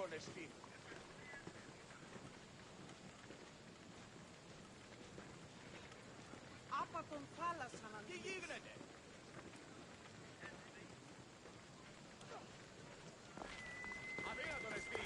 τον εστί. Άπα τον θάλασσα να... Τι γίνεται? Αδύνατον εστί.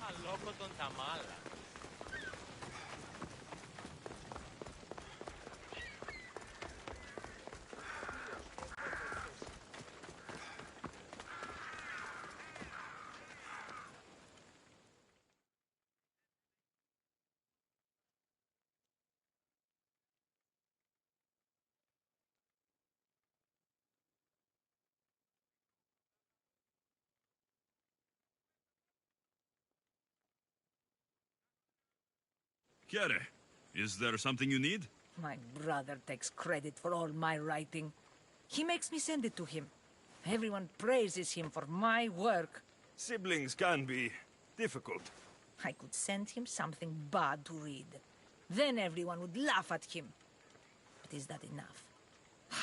Αλόκοτον τα μάλα. Chiare, is there something you need? My brother takes credit for all my writing. He makes me send it to him. Everyone praises him for my work. Siblings can be difficult. I could send him something bad to read. Then everyone would laugh at him. But is that enough?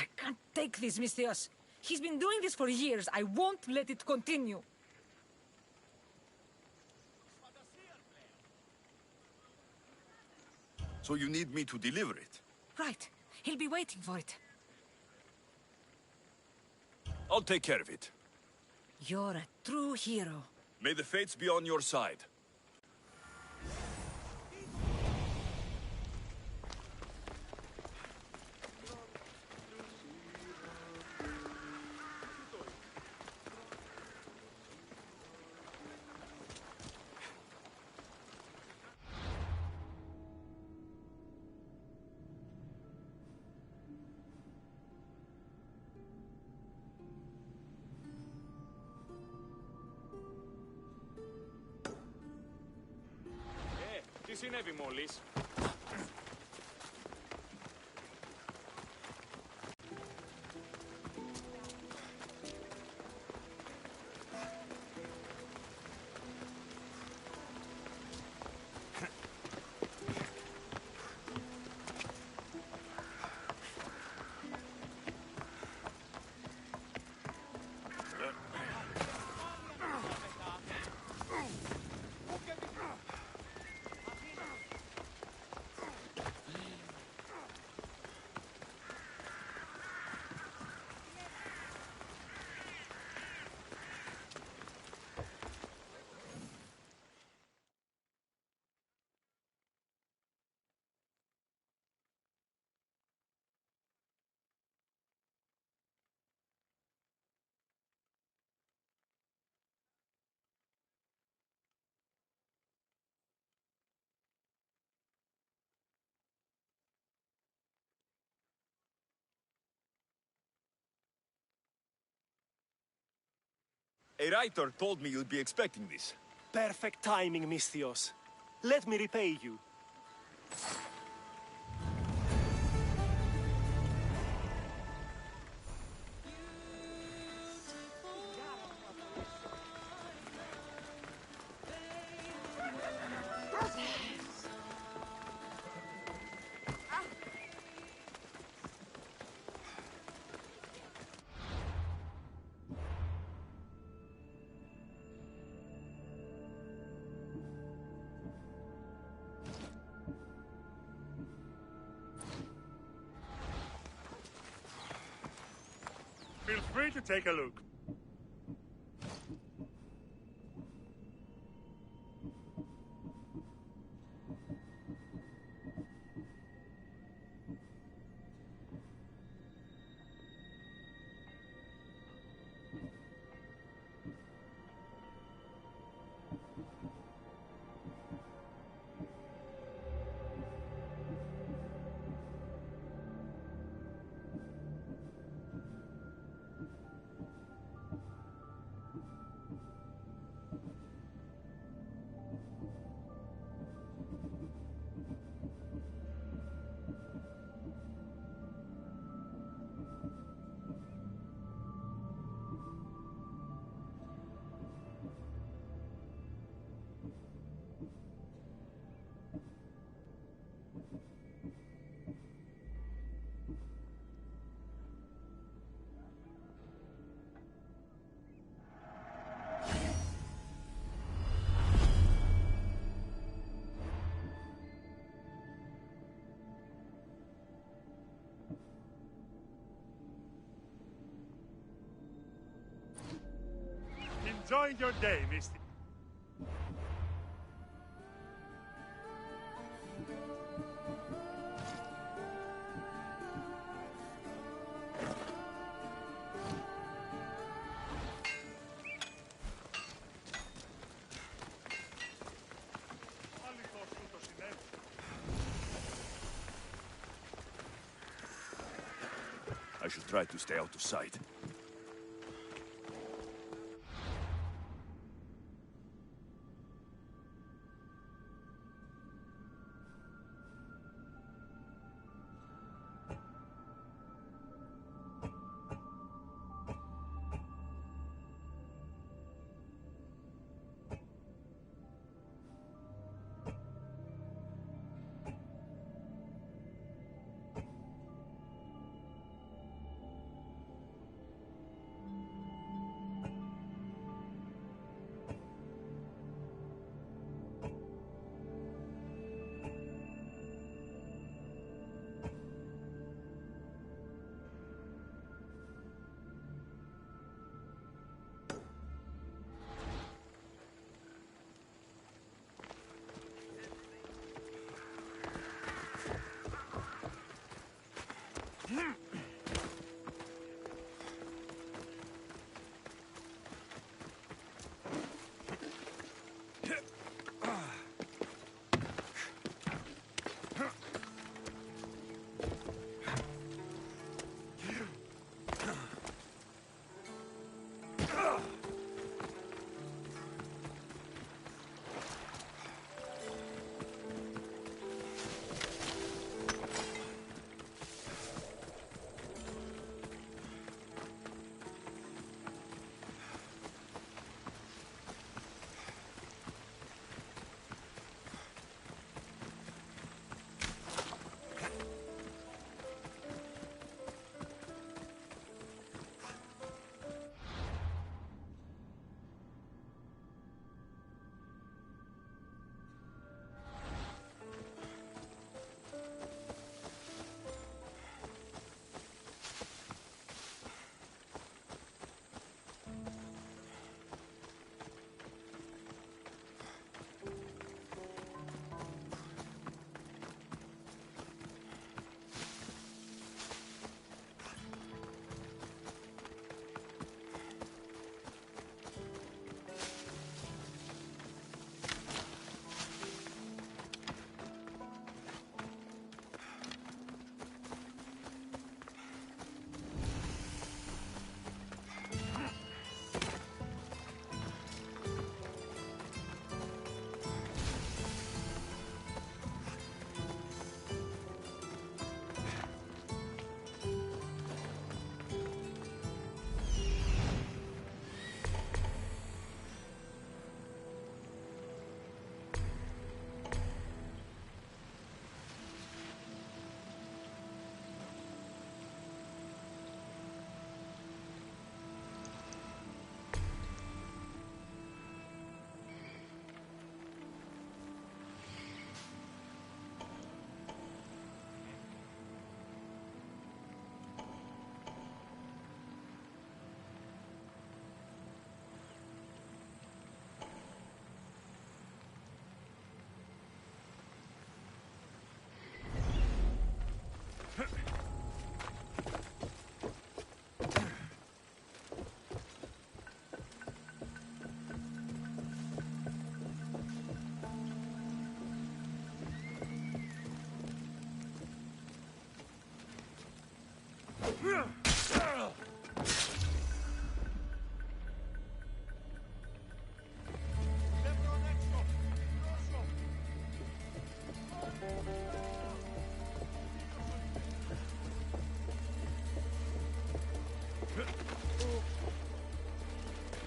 I can't take this, Misthios. He's been doing this for years. I won't let it continue. So you need me to deliver it? Right. He'll be waiting for it. I'll take care of it. You're a true hero. May the fates be on your side. Τι συνέβη μόλις? A writer told me you'd be expecting this. Perfect timing, Misthios. Let me repay you. Feel free to take a look. Enjoying your day, Misty. I should try to stay out of sight.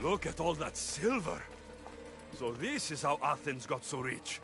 Look at all that silver. So this is how Athens got so rich.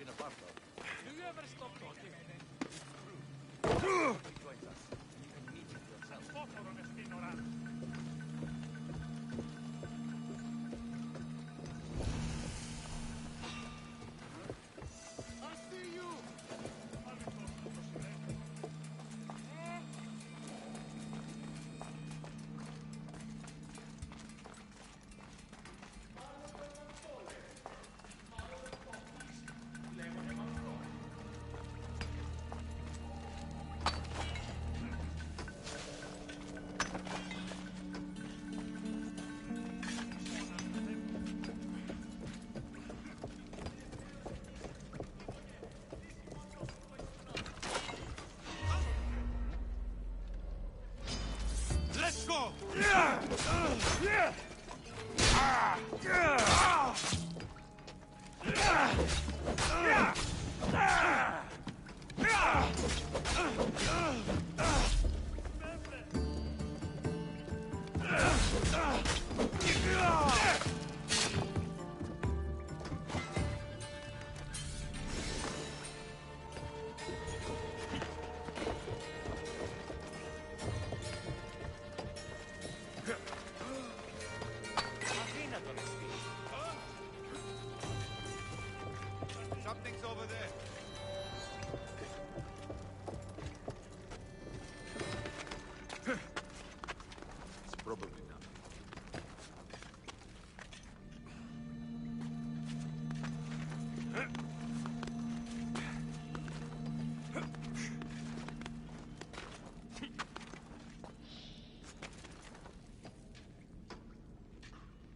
been a part of. Do you ever stop talking? He joins us. You can meet him yourself. Let's go! Something's over there. It's probably not.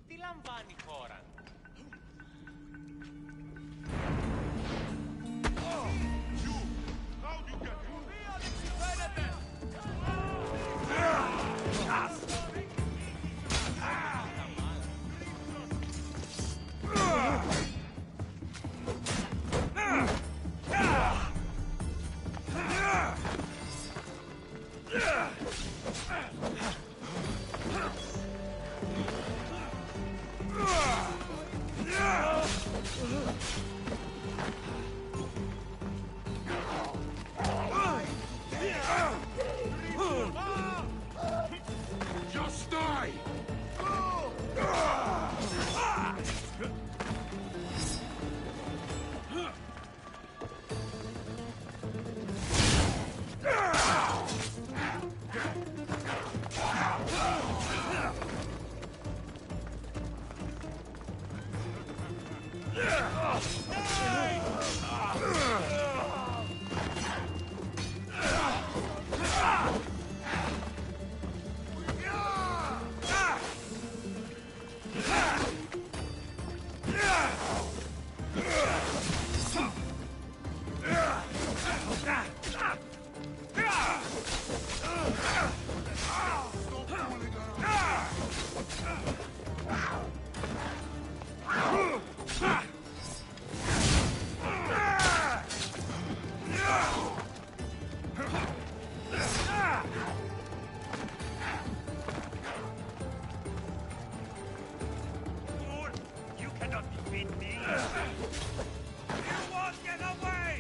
Τι λαμβάνει η χώρα? Just die! You cannot defeat me! You won't get away!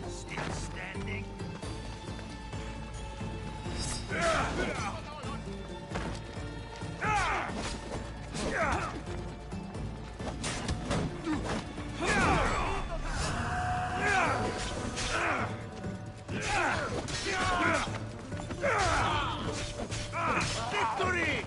Still standing? Victory!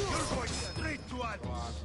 You're going straight to Hades.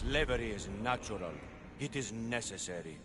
Slavery is natural. It is necessary.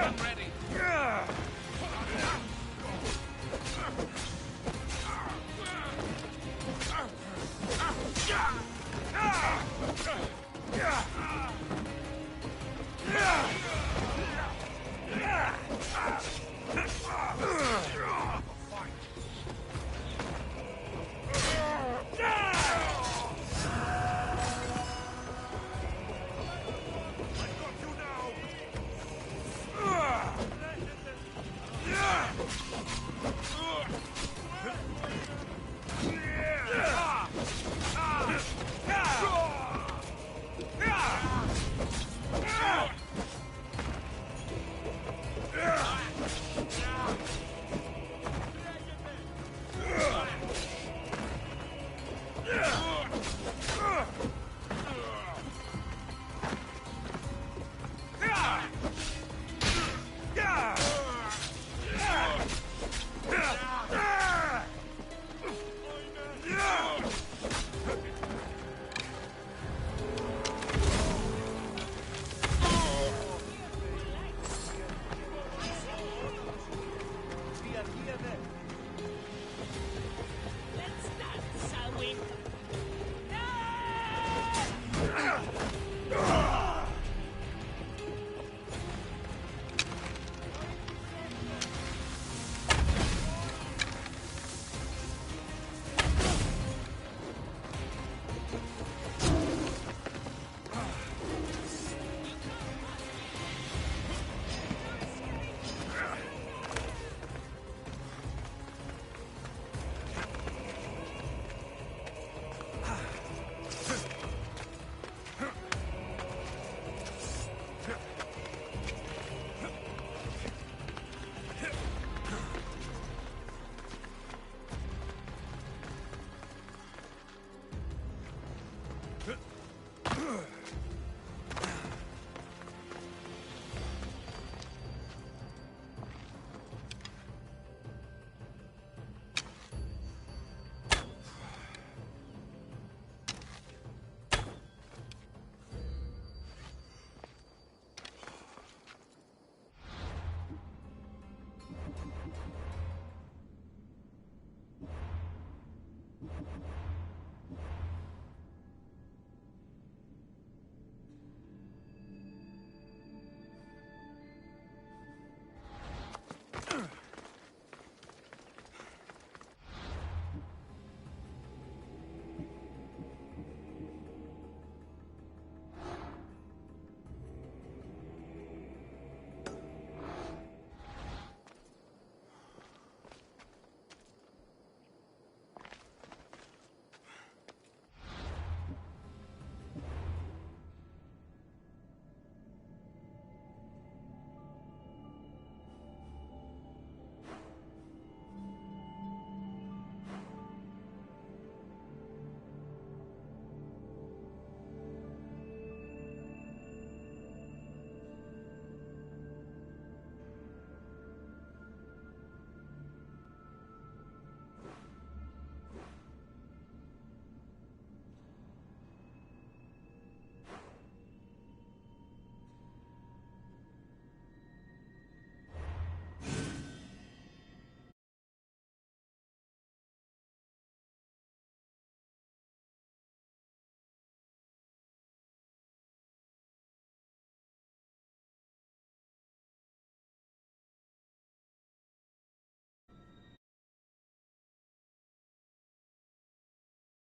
am ready.